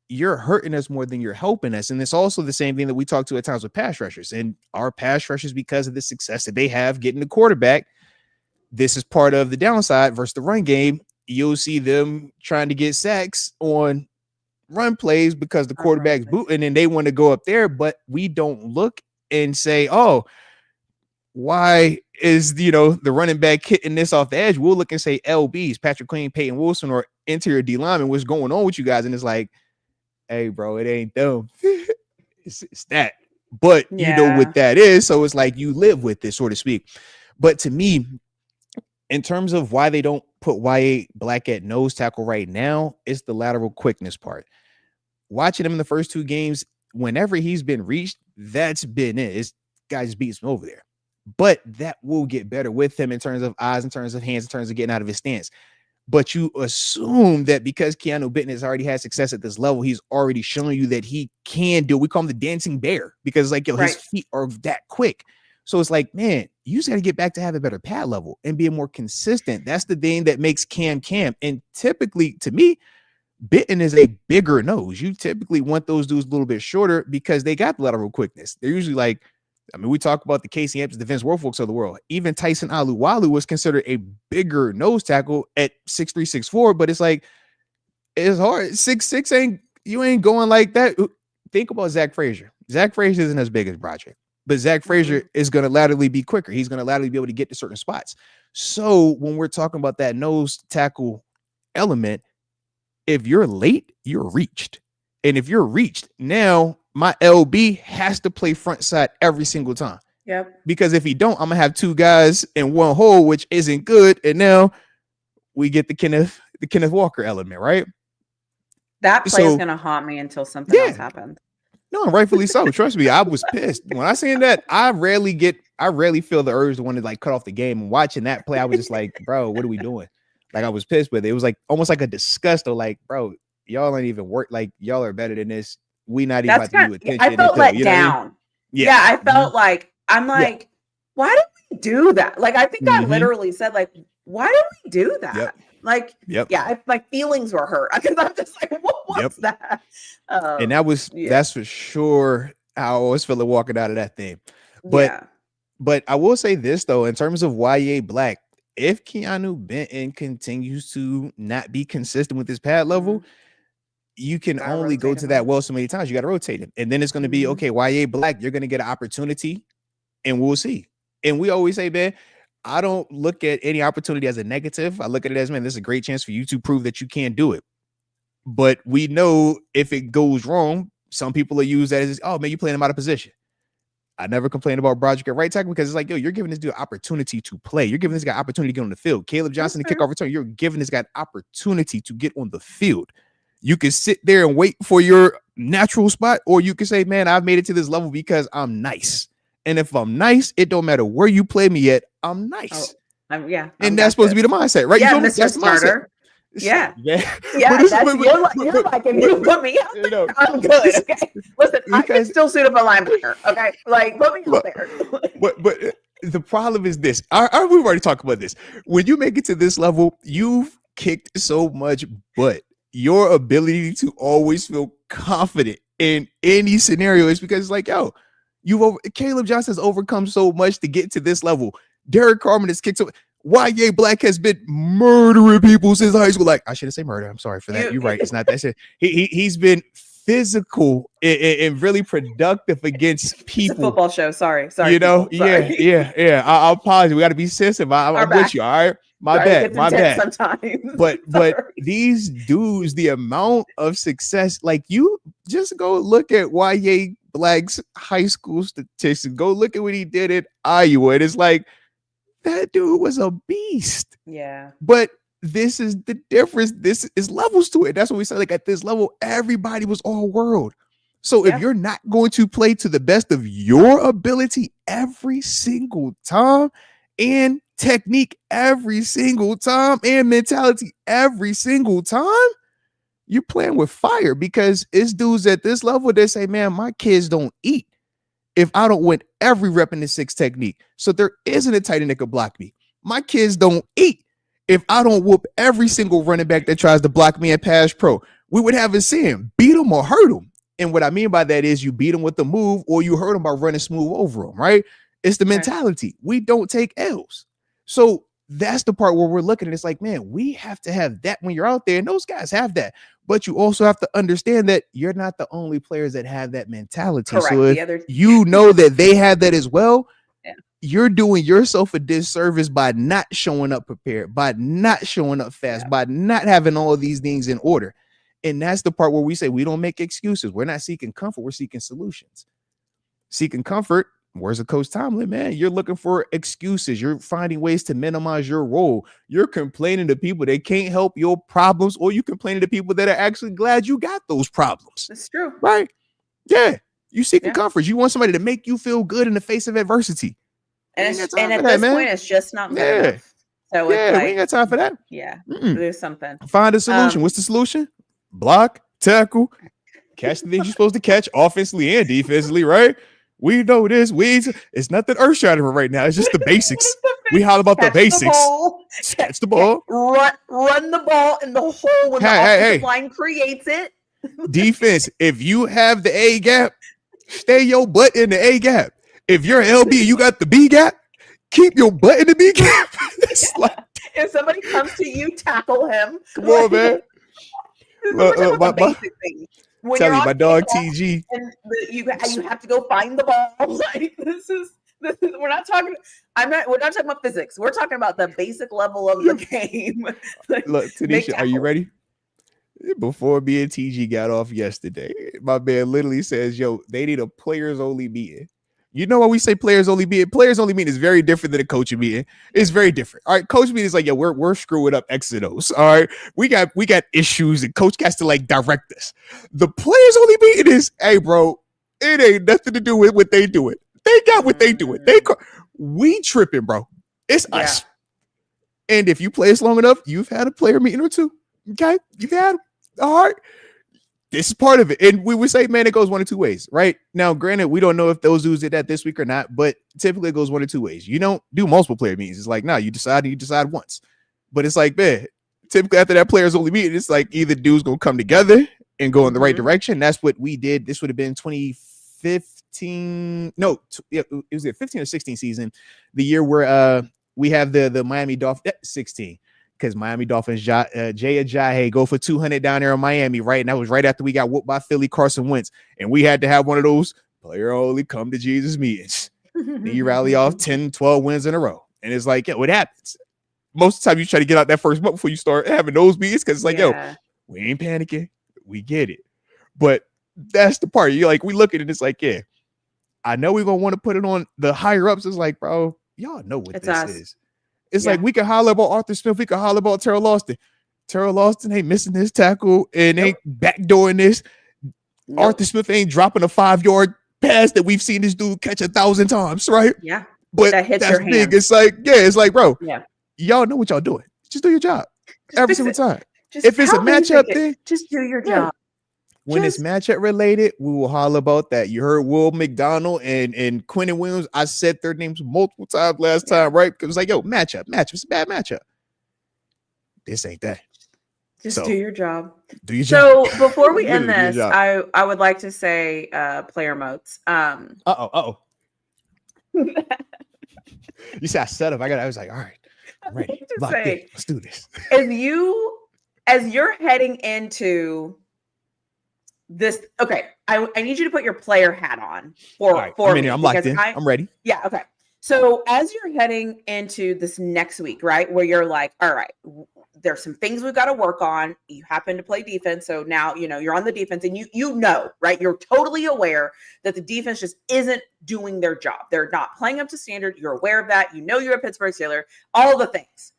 you're hurting us more than you're helping us. And it's also the same thing that we talk to at times with pass rushers. And our pass rushers, because of the success that they have getting the quarterback, this is part of the downside versus the run game. You'll see them trying to get sacks on run plays because the quarterback's booting and they want to go up there, but we don't look and say, oh, why is, the running back hitting this off the edge? We'll look and say LBs, Patrick Queen, Peyton Wilson, or interior D lineman, what's going on with you guys? And it's like, hey, bro, it ain't them. it's that. But you know what that is. So it's like you live with this, so to speak. But to me, in terms of why they don't put YA Black at nose tackle right now, it's the lateral quickness part. Watching him in the first two games, whenever he's been reached, that's been it. It's guys beats him over there. but that will get better with him in terms of eyes, in terms of hands, in terms of getting out of his stance. But you assume that because Keanu Benton has already had success at this level, he's already shown you that he can do. We call him the dancing bear because, like, yo, his feet are that quick. So it's like, man, you just got to get back to have a better pad level and be more consistent. That's the thing that makes Cam. And typically, to me, Benton is a bigger nose. You typically want those dudes a little bit shorter because they got the lateral quickness. They're usually like, I mean, we talk about the Casey Hamptons, the Vince Wilforks of the world. Even Tyson Aluwalu was considered a bigger nose tackle at 6'3", 6'4", but it's like, it's hard. 6'6" you ain't going like that. Think about Zach Frazier. Zach Frazier isn't as big as Broderick, but Zach Frazier is going to laterally be quicker. He's going to laterally be able to get to certain spots. So when we're talking about that nose tackle element, if you're late, you're reached. And if you're reached, now my LB has to play front side every single time. Yep. Because if he don't, I'm gonna have two guys in one hole, which isn't good. And now we get the Kenneth Walker element, right? That play is gonna haunt me until something else happens. No, rightfully so. Trust me, I was pissed when I seen that. I rarely feel the urge to want to like cut off the game. And watching that play, I was just like, bro, what are we doing? Like, I was pissed with it. It was like almost like a disgust of like, bro, y'all ain't even work. Like, y'all are better than this. We not even about to do attention. I felt let down. Yeah, I felt like, I'm like, why did we do that? Like, I think I literally said, like, why did we do that? Like, my feelings were hurt because I'm just like, what was that? And that's for sure how I was feeling walking out of that thing. But I will say this though, in terms of YA Black, if Keanu Benton continues to not be consistent with his pad level, you can only go to that well so many times. You got to rotate him. And then it's going to be, okay, YA Black, you're going to get an opportunity and we'll see. And we always say, man, I don't look at any opportunity as a negative. I look at it as, man, this is a great chance for you to prove that you can do it. But we know if it goes wrong, some people will use that as, oh, man, you're playing him out of position. I never complained about Broderick at right tackle because it's like, yo, you're giving this dude opportunity to play. You're giving this guy opportunity to get on the field. Caleb Johnson, the kickoff return, you're giving this guy opportunity to get on the field. You can sit there and wait for your natural spot, or you can say, man, I've made it to this level because I'm nice. And if I'm nice, it don't matter where you play me at, I'm nice. And that's supposed to be the mindset, right? Yeah, Mr. Starter. Yeah. You're like, if you put me out there, I'm good. Okay. Listen, I can still suit up a linebacker. Okay. Like, put me out there. but the problem is this. We've already talked about this. When you make it to this level, you've kicked so much butt. Your ability to always feel confident in any scenario is because it's like, yo, Caleb Johnson has overcome so much to get to this level. Derek Carmen has kicked so. YA Black has been murdering people since high school. Like, I shouldn't say murder. I'm sorry for that. You're right. It's not that shit. He's been physical and really productive against people. It's a football show. Sorry. You know, sorry. Yeah. I'll apologize. We got to be sensitive. I'm with you. All right. My bad. Sometimes. But these dudes, the amount of success, like, you just go look at YA Black's high school statistics. Go look at what he did at Iowa. And it's like, that dude was a beast. Yeah. But this is the difference. This is levels to it. That's what we said. Like, at this level, everybody was all world. So if you're not going to play to the best of your ability every single time, and technique every single time, and mentality every single time, you're playing with fire. Because it's dudes at this level that say, man, my kids don't eat if I don't win every rep in the 6 technique. So there isn't a tight end that could block me. My kids don't eat if I don't whoop every single running back that tries to block me in pass pro. We would have a saying, beat them or hurt them. And what I mean by that is you beat them with the move, or you hurt them by running smooth over them, right? It's the mentality. We don't take L's. So that's the part where we're looking at. It's like, man, we have to have that when you're out there. And those guys have that. But you also have to understand that you're not the only players that have that mentality. Correct. So if you know that they have that as well, you're doing yourself a disservice by not showing up prepared, by not showing up fast, by not having all of these things in order. And that's the part where we say we don't make excuses. We're not seeking comfort. We're seeking solutions. Seeking comfort. Where's the Coach Tomlin, man? You're looking for excuses. You're finding ways to minimize your role. You're complaining to people that can't help your problems, or you complaining to people that are actually glad you got those problems. That's true. Right? Yeah. You seeking comfort. You want somebody to make you feel good in the face of adversity. And at this point, it's just not good enough. So it's like, we ain't got time for that. Yeah, there's something. Find a solution. What's the solution? Block, tackle, catch the things you're supposed to catch offensively and defensively, right? We know this. It's nothing earth shattering right now. It's just the basics. We holler about the basics. Catch the ball. Run the ball in the hole when the offensive line creates it. Defense, if you have the A gap, stay your butt in the A gap. If you're LB and you got the B gap, keep your butt in the B gap. If somebody comes to you, tackle him. Come on, man. Tell me, my dog TG. And you have to go find the ball. Like this is we're not talking about physics. We're talking about the basic level of the game. Like, look, TaNeisha, are you ready? Before me and TG got off yesterday, my man literally says, yo, they need a players only meeting. You know why we say players only meeting? Players only meeting is very different than a coaching meeting. It's very different. All right, coach meeting is like, yo, we're screwing up X and O's. All right, we got issues, and coach has to like direct us. The players only meeting is, hey, bro, it ain't nothing to do with what they doing. They got what they doing. We tripping, bro. It's us. And if you play us long enough, you've had a player meeting or two. Okay, you've had them. All right. This is part of it. And we would say, man, it goes one of two ways, right? Now, granted, we don't know if those dudes did that this week or not, but typically it goes one of two ways. You don't do multiple player meetings. It's like, you decide once. But it's like, man, typically after that players only meeting, it's like either dudes going to come together and go in the right direction. That's what we did. This would have been 2015. No, it was the 15 or 16 season, the year where we have the Miami Dolphins, 16. Because Miami Dolphins, Jay Ajayi go for 200 down there in Miami, right? And that was right after we got whooped by Philly, Carson Wentz. And we had to have one of those player only come to Jesus meetings. And you rally off 10, 12 wins in a row. And it's like, what happens? Most of the time you try to get out that first month before you start having those meetings because it's like, we ain't panicking. We get it. But that's the part. You're like, we look at it, it's like, I know we're going to want to put it on the higher ups. It's like, bro, y'all know what this is. It's like we can holler about Arthur Smith. We can holler about Terrell Austin. Terrell Austin ain't missing his tackle and ain't backdooring this. Arthur Smith ain't dropping a 5-yard pass that we've seen this dude catch 1,000 times, right? Yeah. But that's big. Hand. It's like, bro, y'all know what y'all doing. Just do your job every single time. If it's a matchup thing, just do your job. When it's matchup related, we will holler about that. You heard Will McDonald and Quinnen Williams. I said their names multiple times last time, right? Because it was like, yo, matchup. It's a bad matchup. This ain't that. Just do your job. Do your job. So before we end this, I would like to say player moats. You see, I set up. I was like, all right, I'm ready. Let's do this. As you're heading into this, okay, I need you to put your player hat on for me. I'm locked in. I'm ready. Yeah, okay. So as you're heading into this next week, right, where you're like, all right, there's some things we've got to work on. You happen to play defense, so now you're on the defense, and you know, right? You're totally aware that the defense just isn't doing their job. They're not playing up to standard. You're aware of that. You know you're a Pittsburgh Steeler. All the things.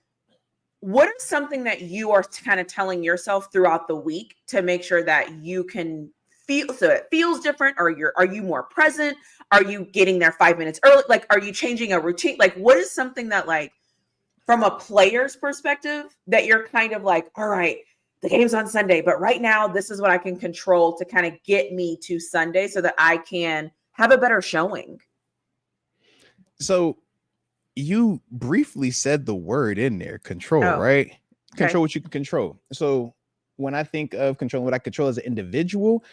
What is something that you are kind of telling yourself throughout the week to make sure that you can feel so it feels different? Or are you more present? Are you getting there 5 minutes early? Like, are you changing a routine? Like, what is something that, like, from a player's perspective, that you're kind of like, all right, the game's on Sunday, but right now this is what I can control to kind of get me to Sunday so that I can have a better showing? So you briefly said the word in there, control, right? Okay. Control what you can control. So when I think of controlling what I control as an individual,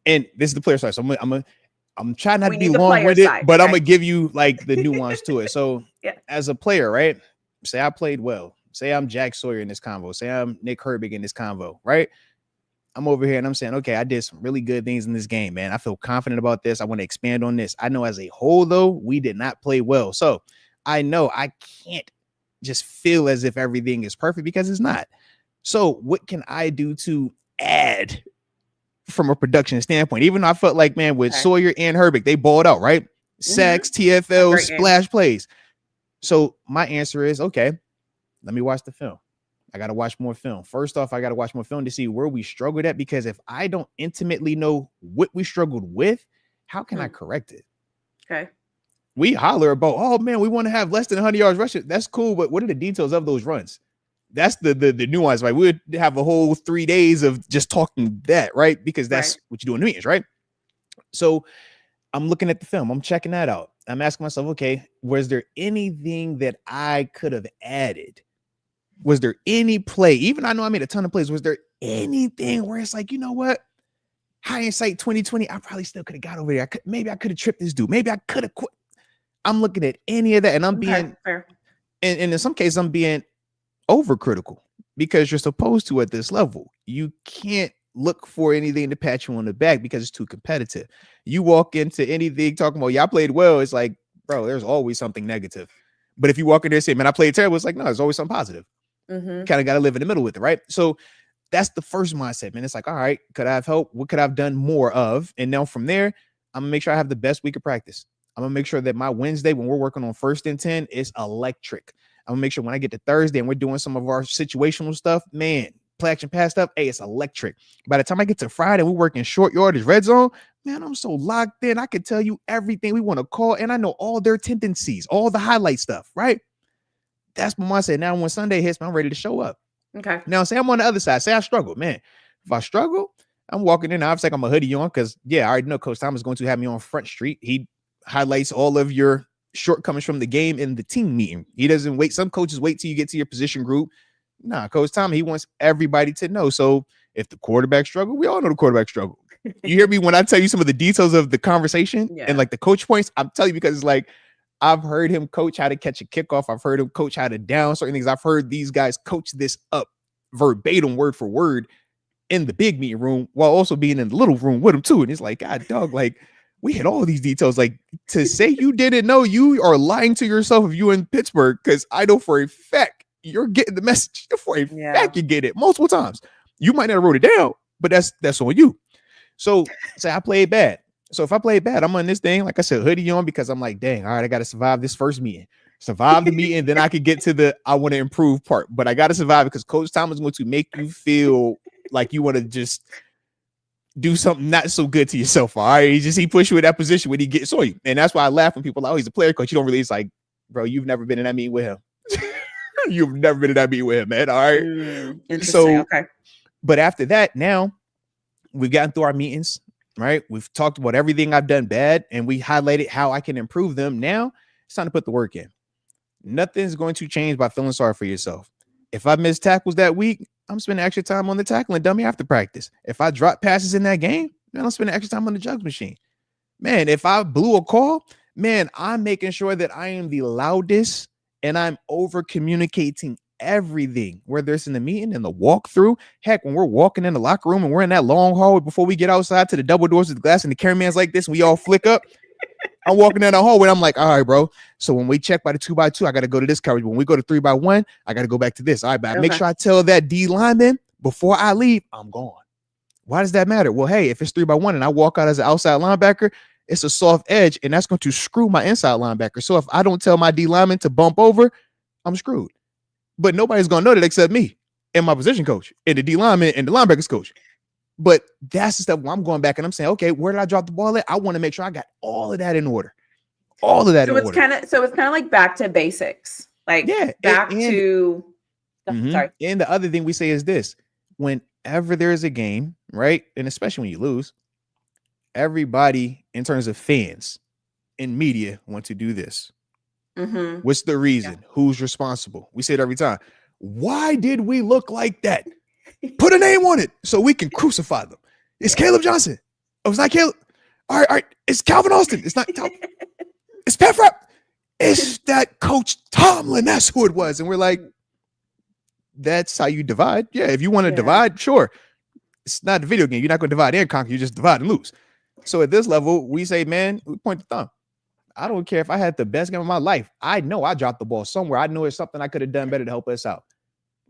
and this is the player side, so I'm trying not to be long-winded, but I'm gonna give you like the nuance to it. So as a player, right? Say I played well. Say I'm Jack Sawyer in this convo. Say I'm Nick Herbig in this convo, right? I'm over here and I'm saying, okay, I did some really good things in this game, man. I feel confident about this. I want to expand on this. I know as a whole, though, we did not play well. So I know I can't just feel as if everything is perfect because it's not. So what can I do to add from a production standpoint? Even though I felt like, man, with Sawyer and Herbig, they balled out, right? Sacks, TFL, splash plays. So my answer is, okay, let me watch the film. I got to watch more film. First off, I got to watch more film to see where we struggled at, because if I don't intimately know what we struggled with, how can I correct it? Okay. we holler about, oh man, we want to have less than 100 yards rushing. That's cool, but what are the details of those runs? That's the nuance, right? We would have a whole 3 days of just talking that, right? Because that's what you do in the meetings, right? So I'm looking at the film. I'm checking that out. I'm asking myself, okay, was there anything that I could have added? Was there any play? Even I know I made a ton of plays. Was there anything where it's like, you know what? Hindsight 2020, I probably still could have got over there. Maybe I could have tripped this dude. Maybe I could have quit. I'm looking at any of that, and I'm being, fair. And in some cases, I'm being overcritical because you're supposed to at this level. You can't look for anything to pat you on the back because it's too competitive. You walk into anything talking about, yeah, I played well. It's like, bro, there's always something negative. But if you walk in there and say, man, I played terrible, it's like, no, there's always something positive. Mm-hmm. Kind of got to live in the middle with it, right? So that's the first mindset, man. It's like, all right, could I have helped? What could I have done more of? And now from there, I'm gonna make sure I have the best week of practice. I'm gonna make sure that my Wednesday, when we're working on 1st and 10, is electric. I'm gonna make sure when I get to Thursday and we're doing some of our situational stuff, man, play action pass stuff, hey, it's electric. By the time I get to Friday, we're working short yardage red zone, man, I'm so locked in. I can tell you everything we want to call, and I know all their tendencies, all the highlight stuff, right? That's my mindset. Now, when Sunday hits, man, I'm ready to show up. Okay. Now, say I'm on the other side. Say I struggle, man. If I struggle, I'm walking in. Obviously, I'm a hoodie on because, yeah, I already know Coach Thomas is going to have me on Front Street. He highlights all of your shortcomings from the game in the team meeting. He doesn't wait. Some coaches wait till you get to your position group. Nah, Coach Thomas, he wants everybody to know. So if the quarterback struggle, we all know the quarterback struggle. You hear me when I tell you some of the details of the conversation and like the coach points? I'm telling you because it's like, I've heard him coach how to catch a kickoff. I've heard him coach how to down certain things. I've heard these guys coach this up verbatim, word for word, in the big meeting room while also being in the little room with him too. And it's like, God, dog, like we had all these details. Like to say you didn't know, you are lying to yourself if you in Pittsburgh, because I know for a fact you're getting the message. For a fact you get it multiple times. You might not have wrote it down, but that's on you. So say I played bad. So if I play bad, I'm on this thing, like I said, hoodie on, because I'm like, dang, all right, I got to survive this first meeting. Survive the meeting, then I could get to the I want to improve part. But I got to survive because Coach Thomas is going to make you feel like you want to just do something not so good to yourself. All right, he push you in that position when he gets on you. And that's why I laugh when people are like, oh, he's a player coach. You don't really, it's like, bro, you've never been in that meeting with him. You've never been in that meeting with him, man. All right. Interesting. So, okay. But after that, now we've gotten through our meetings. Right. We've talked about everything I've done bad and we highlighted how I can improve them. Now it's time to put the work in. Nothing's going to change by feeling sorry for yourself. If I miss tackles that week, I'm spending extra time on the tackling dummy after practice. If I drop passes in that game, man, I'm spending extra time on the jugs machine. Man, if I blew a call, man, I'm making sure that I am the loudest and I'm over communicating everything, whether it's in the meeting, in the walkthrough. Heck, when we're walking in the locker room and we're in that long hallway before we get outside to the double doors of the glass and the cameraman's like this and we all flick up. I'm walking down the hallway. I'm like, all right, bro. So when we check by the 2x2, I got to go to this coverage. When we go to 3x1, I got to go back to this. All right, but make sure I tell that D lineman before I leave, I'm gone. Why does that matter? Well, hey, if it's 3x1 and I walk out as an outside linebacker, it's a soft edge and that's going to screw my inside linebacker. So if I don't tell my D lineman to bump over, I'm screwed. But nobody's going to know that except me and my position coach and the D lineman and the linebackers coach. But that's the stuff where I'm going back and I'm saying, okay, where did I drop the ball at? I want to make sure I got all of that in order. All of that in order. So it's kind of like back to basics. Like back to sorry. And the other thing we say is this: whenever there's a game, right? And especially when you lose, everybody in terms of fans and media want to do this. Mm-hmm. What's the reason? Yeah. Who's responsible? We say it every time. Why did we look like that? Put a name on it so we can crucify them. It's Caleb Johnson. Oh, it's not Caleb. All right. It's Calvin Austin. It's not. It's Pat Frapp. It's that Coach Tomlin. That's who it was. And we're like, that's how you divide. Yeah, if you want to divide, sure. It's not a video game. You're not going to divide and conquer. You just divide and lose. So at this level, we say, man, we point the thumb. I don't care if I had the best game of my life. I know I dropped the ball somewhere. I know it's something I could have done better to help us out.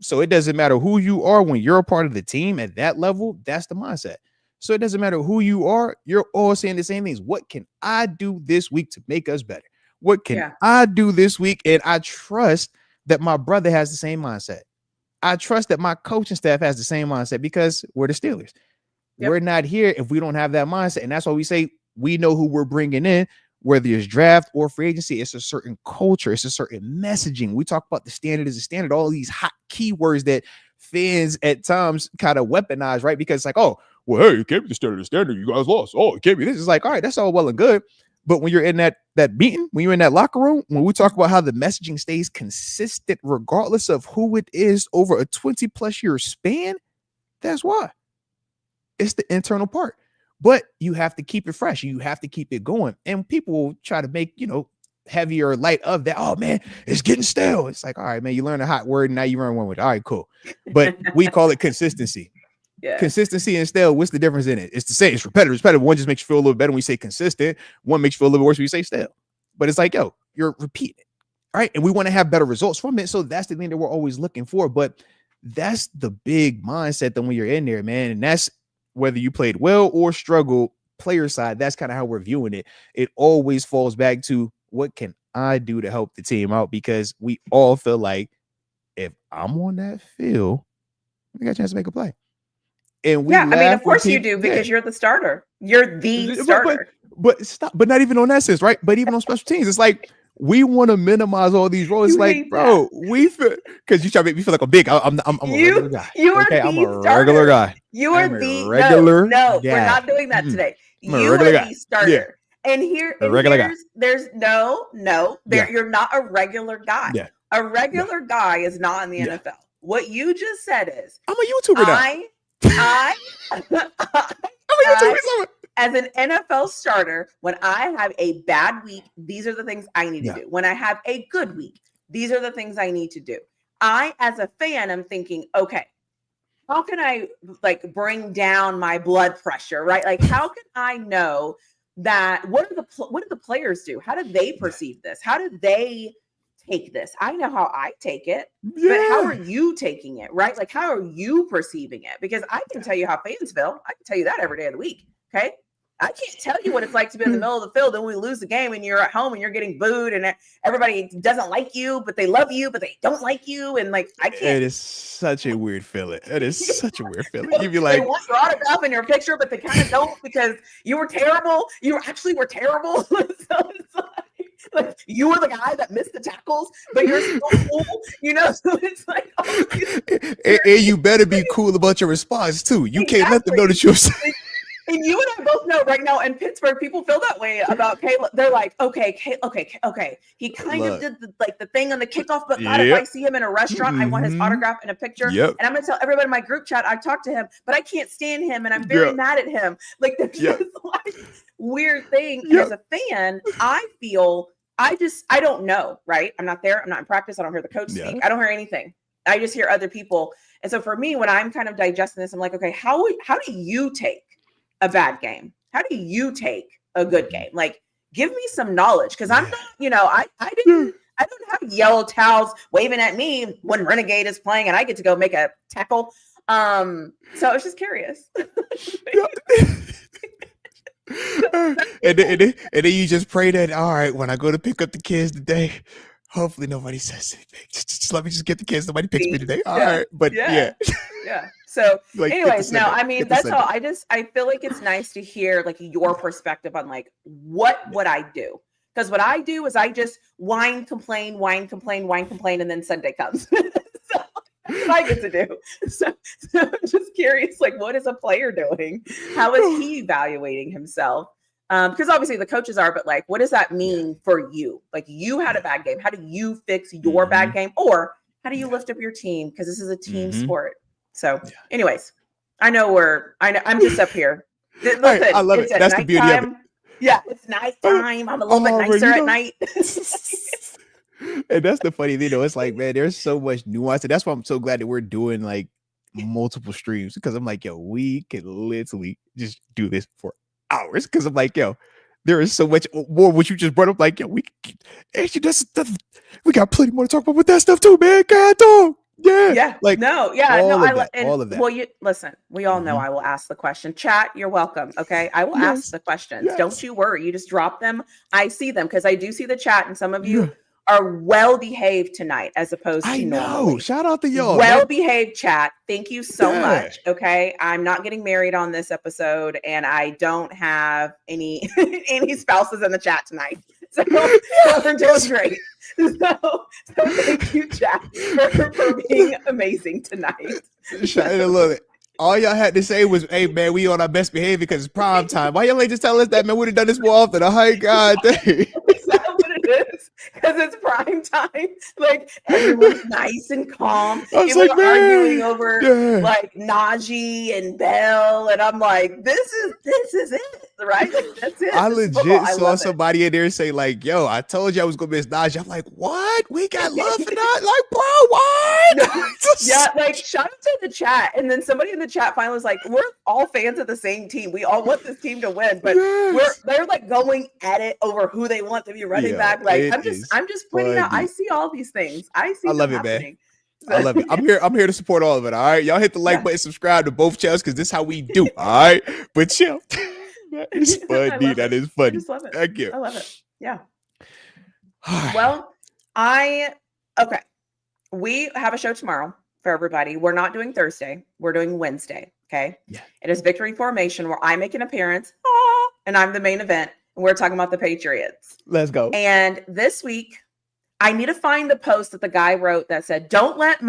So it doesn't matter who you are when you're a part of the team at that level. That's the mindset. So it doesn't matter who you are. You're all saying the same things. What can I do this week to make us better? What can I do this week? And I trust that my brother has the same mindset. I trust that my coaching staff has the same mindset because we're the Steelers. Yep. We're not here if we don't have that mindset. And that's why we say we know who we're bringing in. whether it's draft or free agency, it's a certain culture, it's a certain messaging. We talk about the standard is a standard, all these hot keywords that fans at times kind of weaponize, right? Because it's like, oh, well, hey, it can't be the standard. You guys lost. Oh, it can't be this. It's like, all right, that's all well and good. But when you're in that meeting, when you're in that locker room, when we talk about how the messaging stays consistent, regardless of who it is over a 20+ year span, that's why. It's the internal part. But you have to keep it fresh. You have to keep it going. And people will try to make, heavy or light of that. Oh, man, it's getting stale. It's like, all right, man, you learn a hot word and now you learn one with it. All right, cool. But we call it consistency. Yeah. Consistency and stale, what's the difference in it? It's the same. It's repetitive. One just makes you feel a little better when we say consistent. One makes you feel a little worse when you say stale. But it's like, yo, you're repeating it. All right. And we want to have better results from it. So that's the thing that we're always looking for. But that's the big mindset that when you're in there, man. And that's whether you played well or struggled, player side, that's kind of how we're viewing it. It always falls back to what can I do to help the team out? Because we all feel like if I'm on that field, we got a chance to make a play. And we of course you do because you're the starter. You're the starter. But stop. But not even on that sense, right? But even on special teams, it's like we want to minimize all these roles. It's like, bro, we feel because you try to make me feel like I'm big. I'm a regular guy. I'm a regular guy. You are the regular. No, we're not doing that today. You are the starter. Yeah. And here, there's no. You're not a regular guy. Yeah. A regular guy is not in the NFL. What you just said is, I'm a YouTuber now. As an NFL starter, when I have a bad week, these are the things I need to do. When I have a good week, these are the things I need to do. I, as a fan, am thinking, okay, how can I bring down my blood pressure, right? Like, how can I know that what do the players do? How do they perceive this? How do they take this? I know how I take it, but how are you taking it, right? Like, how are you perceiving it? Because I can tell you how fans feel. I can tell you that every day of the week, okay? I can't tell you what it's like to be in the middle of the field and we lose the game and you're at home and you're getting booed and everybody doesn't like you, but they love you, but they don't like you. And I can't. It is such a weird feeling. It is such a weird feeling. You'd be like, they want your autograph and your picture, but they kind of don't because you were terrible. You actually were terrible. So it's like you were the guy that missed the tackles, but you're so cool, So it's like, and you better be cool about your response too. You can't let them know that you're. And you and I both know right now in Pittsburgh, people feel that way about Caleb. They're like, okay. He kind of did the thing on the kickoff, but God, if I see him in a restaurant, I want his autograph and a picture. Yep. And I'm going to tell everybody in my group chat, I talked to him, but I can't stand him. And I'm very mad at him. There's this weird thing. And as a fan, I feel, I don't know, right? I'm not there. I'm not in practice. I don't hear the coach speak. I don't hear anything. I just hear other people. And so for me, when I'm kind of digesting this, I'm like, okay, how do you take a bad game? How do you take a good game? Give me some knowledge because I'm not, I don't have yellow towels waving at me when Renegade is playing and I get to go make a tackle. So I was just curious. and then you just pray that, all right, when I go to pick up the kids today, hopefully nobody says anything. Just let me just get the kids. Nobody picks me today. All right. But yeah. So anyways, no, I mean, that's all. I feel like it's nice to hear your perspective on what would I do? Because what I do is I just whine, complain, and then Sunday comes. So that's what I get to do. So I'm just curious, what is a player doing? How is he evaluating himself? Because obviously the coaches are, but what does that mean for you? You had a bad game. How do you fix your bad game? Or how do you lift up your team? Because this is a team sport. So anyways, I know I'm just up here. Listen, I love it. That's the beauty of it. Yeah, it's nighttime. I'm a little bit nicer at night. And that's the funny thing, though. It's man, there's so much nuance. And that's why I'm so glad that we're doing multiple streams because I'm like, yo, we can literally just do this for hours because I'm like, yo, there is so much more what you just brought up. Yo, we got plenty more to talk about with that stuff too, man. God, dog. Yeah. All of that. Well, listen, we all know I will ask the question. Chat, you're welcome. Okay. I will ask the questions. Don't you worry. You just drop them. I see them because I do see the chat and some of you are well behaved tonight as opposed to I know. normally. Shout out to y'all. Well behaved chat. Thank you so Yeah. much. Okay. I'm not getting married on this episode, and I don't have any any spouses in the chat tonight. So we're doing great. So thank you, chat, for being amazing tonight. Look, all y'all had to say was, "Hey man, we on our best behavior because it's prime time." Why y'all ain't just tell us that, man? We'd have done this more often. Oh my God, dang. Is that what it is? Because it's prime time. Like everyone's nice and calm. People are arguing over like Najee and Bell, and I'm like, this is it, right? Like that's it. I legit saw somebody in there say like, "Yo, I told you I was gonna miss Najee." I'm like, "What? We got love for that?" Like, bro, what? Yeah, like shout out to the chat, and then somebody in the chat finally was like, "We're all fans of the same team. We all want this team to win, but they're like going at it over who they want to be running back." Like I'm just pointing out. I see all these things. I love it, man. So. I love it. I'm here to support all of it. All right, y'all hit the like button, subscribe to both channels because this is how we do. All right, but chill. That is funny. That is funny. I just love it. Thank you. I love it. Yeah. Well, okay. We have a show tomorrow for everybody. We're not doing Thursday. We're doing Wednesday. Okay. Yeah. It is Victory Formation where I make an appearance and I'm the main event. And we're talking about the Patriots. Let's go. And this week, I need to find the post that the guy wrote that said, don't let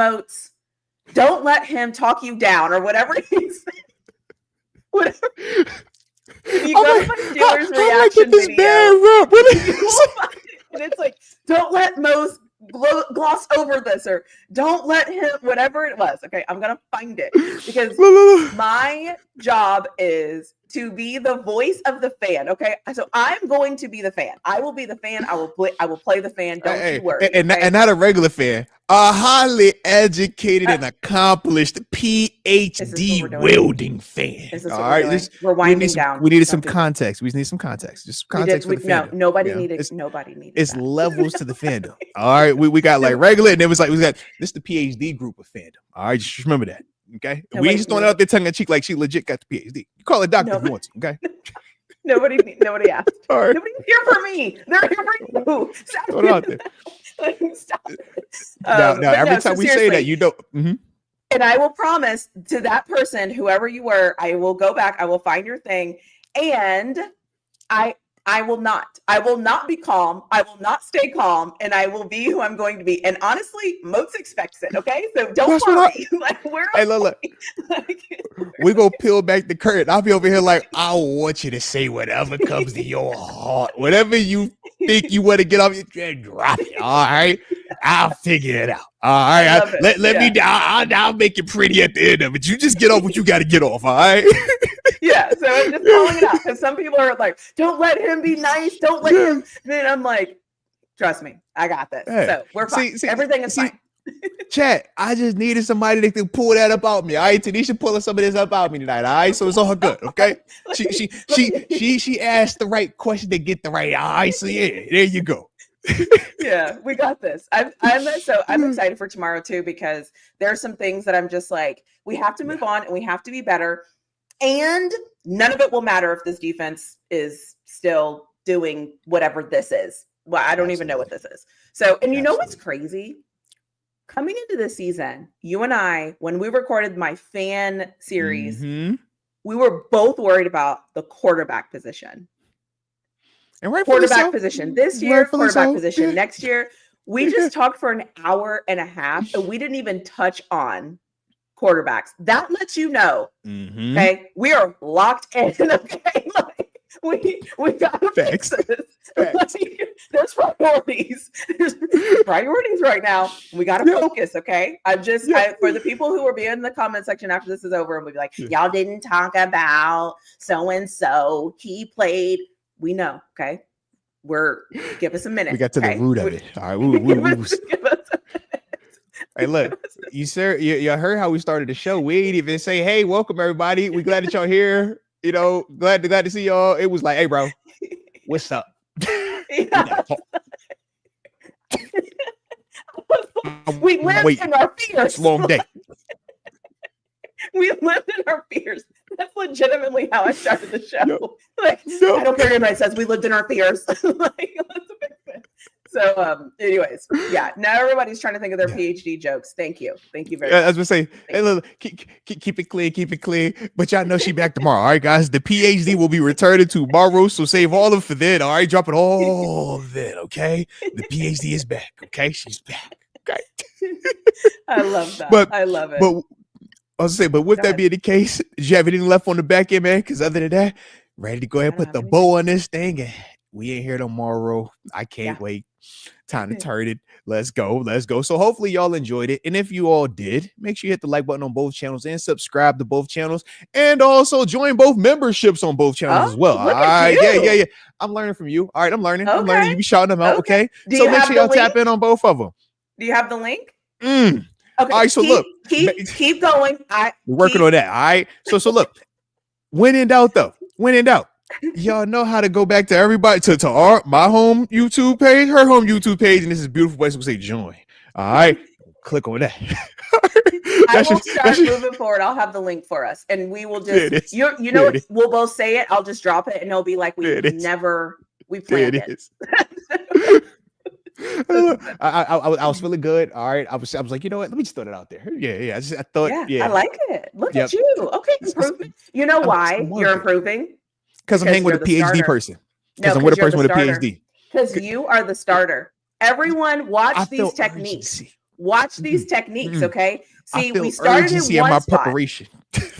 him talk you down or whatever he said. Whatever. You go to my Steelers reaction video. And it's like, don't let Mo's gloss over this, or don't let him, whatever it was. Okay, I'm gonna find it because my job is to be the voice of the fan. Okay, so I'm going to be the fan. I will be the fan. I will play the fan. Don't you worry. And not a regular fan. A highly educated and accomplished PhD wielding fan. All right, we're winding down. We needed some context. We need some context. Just context for the fandom. Nobody needed. Nobody needed. It's levels to the fandom. All right, we got like regular, and it was like we got this the PhD group of fandom. All right, just remember that. Okay, we ain't just throwing it out there tongue in cheek like she legit got the PhD. You call it doctor if you want to. Okay. Nobody asked. All right. Nobody's here for me. They're here for you. Stop it out there. Stop it. Now every time we say that, you don't. Mm-hmm. And I will promise to that person, whoever you were, I will go back. I will find your thing, and I will not be calm. I will not stay calm, and I will be who I'm going to be. And honestly, Moats expects it. Okay, so don't worry. Look. We go peel back the curtain. I'll be over here like, I want you to say whatever comes to your heart, whatever you think you want to get off your chest, drop it. All right, I'll figure it out. All right, let me. I'll make it pretty at the end of it. You just get off what you got to get off. All right. Yeah, so I'm just calling it out because some people are like, "Don't let him be nice. Don't let him." Then I'm like, "Trust me, I got this." Hey, so we're fine. Everything is fine. Chat, I just needed somebody that can pull that up out me. All right, TaNeisha pulling some of this up out me tonight. All right, so it's all good. Okay, she asked the right question to get the right. All right, so yeah, there you go. Yeah, we got this. I'm excited for tomorrow too because there are some things that I'm just like, we have to move on and we have to be better. And none of it will matter if this defense is still doing whatever this is. Well, I don't even know what this is. So, and you know what's crazy? Coming into this season, you and I, when we recorded my fan series, we were both worried about the quarterback position. And quarterback position this year, quarterback position next year. We just talked for an hour and a half, and we didn't even touch on quarterbacks. That lets you know, okay, we are locked in. Okay, like, we gotta fix this. Like, there's priorities. There's priorities right now. We gotta focus. Okay, for the people who will be in the comment section after this is over, and we'll be like, y'all didn't talk about so and so. He played. We know. Okay, give us a minute. We got to the root of it. All right. Hey, look, you heard how we started the show. We ain't even say, hey, welcome everybody. We glad that y'all here. You know, glad to see y'all. It was like, hey, bro, what's up? We lived in our fears. It's a long day. We lived in our fears. That's legitimately how I started the show. I don't care what anybody says. We lived in our fears. Like, let's fix it. Anyways, yeah. Now everybody's trying to think of their PhD jokes. Thank you very much. I was gonna say, hey, look, keep it clean. But y'all know she back tomorrow. All right, guys. The PhD will be returning tomorrow, so save all of it for then. All right, drop it all then. Okay, the PhD is back. Okay, she's back. Okay. I love that. I love it. But I was saying, but with that being the case, did you have anything left on the back end, man? Because other than that, ready to go ahead and put the bow on this thing, and we ain't here tomorrow. I can't wait. Time to turn it. Let's go. So hopefully y'all enjoyed it. And if you all did, make sure you hit the like button on both channels and subscribe to both channels. And also join both memberships on both channels as well. All right. Yeah. I'm learning from you. All right. I'm learning. You be shouting them out. Okay. So make sure y'all tap in on both of them. Do you have the link? Okay. All right. So look. Keep going. We're working on that. All right. So look. When in doubt, y'all know how to go back to everybody to my home YouTube page, her home YouTube page, and this is a beautiful place to say join. All right, click on that. I will start moving forward. I'll have the link for us, and we will just you know we'll both say it. I'll just drop it, and it'll be like we planned it. I was feeling good. All right, I was like, you know what? Let me just throw it out there. Yeah. I thought, I like it. Look at you. Okay, improvement. You know why you're improving? Because I'm hanging with a PhD person. Because I'm with a person with a PhD. Because you are the starter. Everyone watch these techniques. Watch these techniques, okay? See, we started in one spot. Preparation.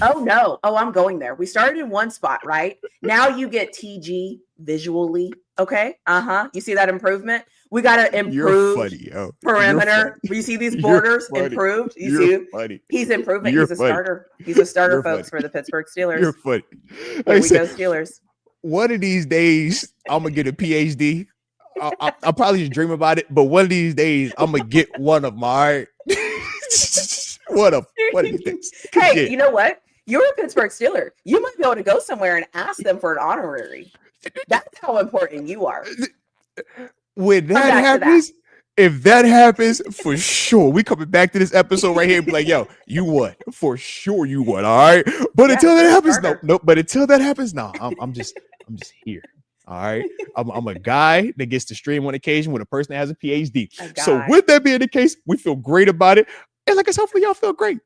Oh, no. Oh, I'm going there. We started in one spot, right? Now you get TG visually, okay? You see that improvement? We got to improve perimeter. You see these borders improved? You see? He's improving. He's a starter. He's a starter, folks, for the Pittsburgh Steelers. You're funny. Here we go, Steelers. One of these days, I'm going to get a PhD. I'll probably just dream about it, but one of these days, I'm going to get one of my... What of these things? Hey, you know what? You're a Pittsburgh Steeler. You might be able to go somewhere and ask them for an honorary. That's how important you are. When that happens, if that happens, for sure, we coming back to this episode right here and be like, yo, you won. For sure you won, all right? But until that happens, no. But until that happens, no, I'm just here. All right. I'm a guy that gets to stream on occasion with a person that has a PhD. So with that being the case, we feel great about it. And like I said, hopefully y'all feel great.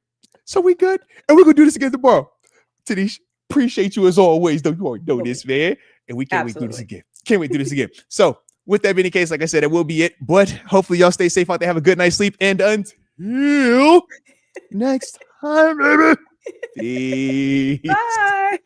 So we good. And we're going to do this again tomorrow. TaNeisha, appreciate you as always. Though you already know this, man. And we can't wait to do this again. Can't wait to do this again. So with that being the case, like I said, that will be it. But hopefully y'all stay safe out there. Have a good night's sleep. And until next time, baby. Peace. Bye.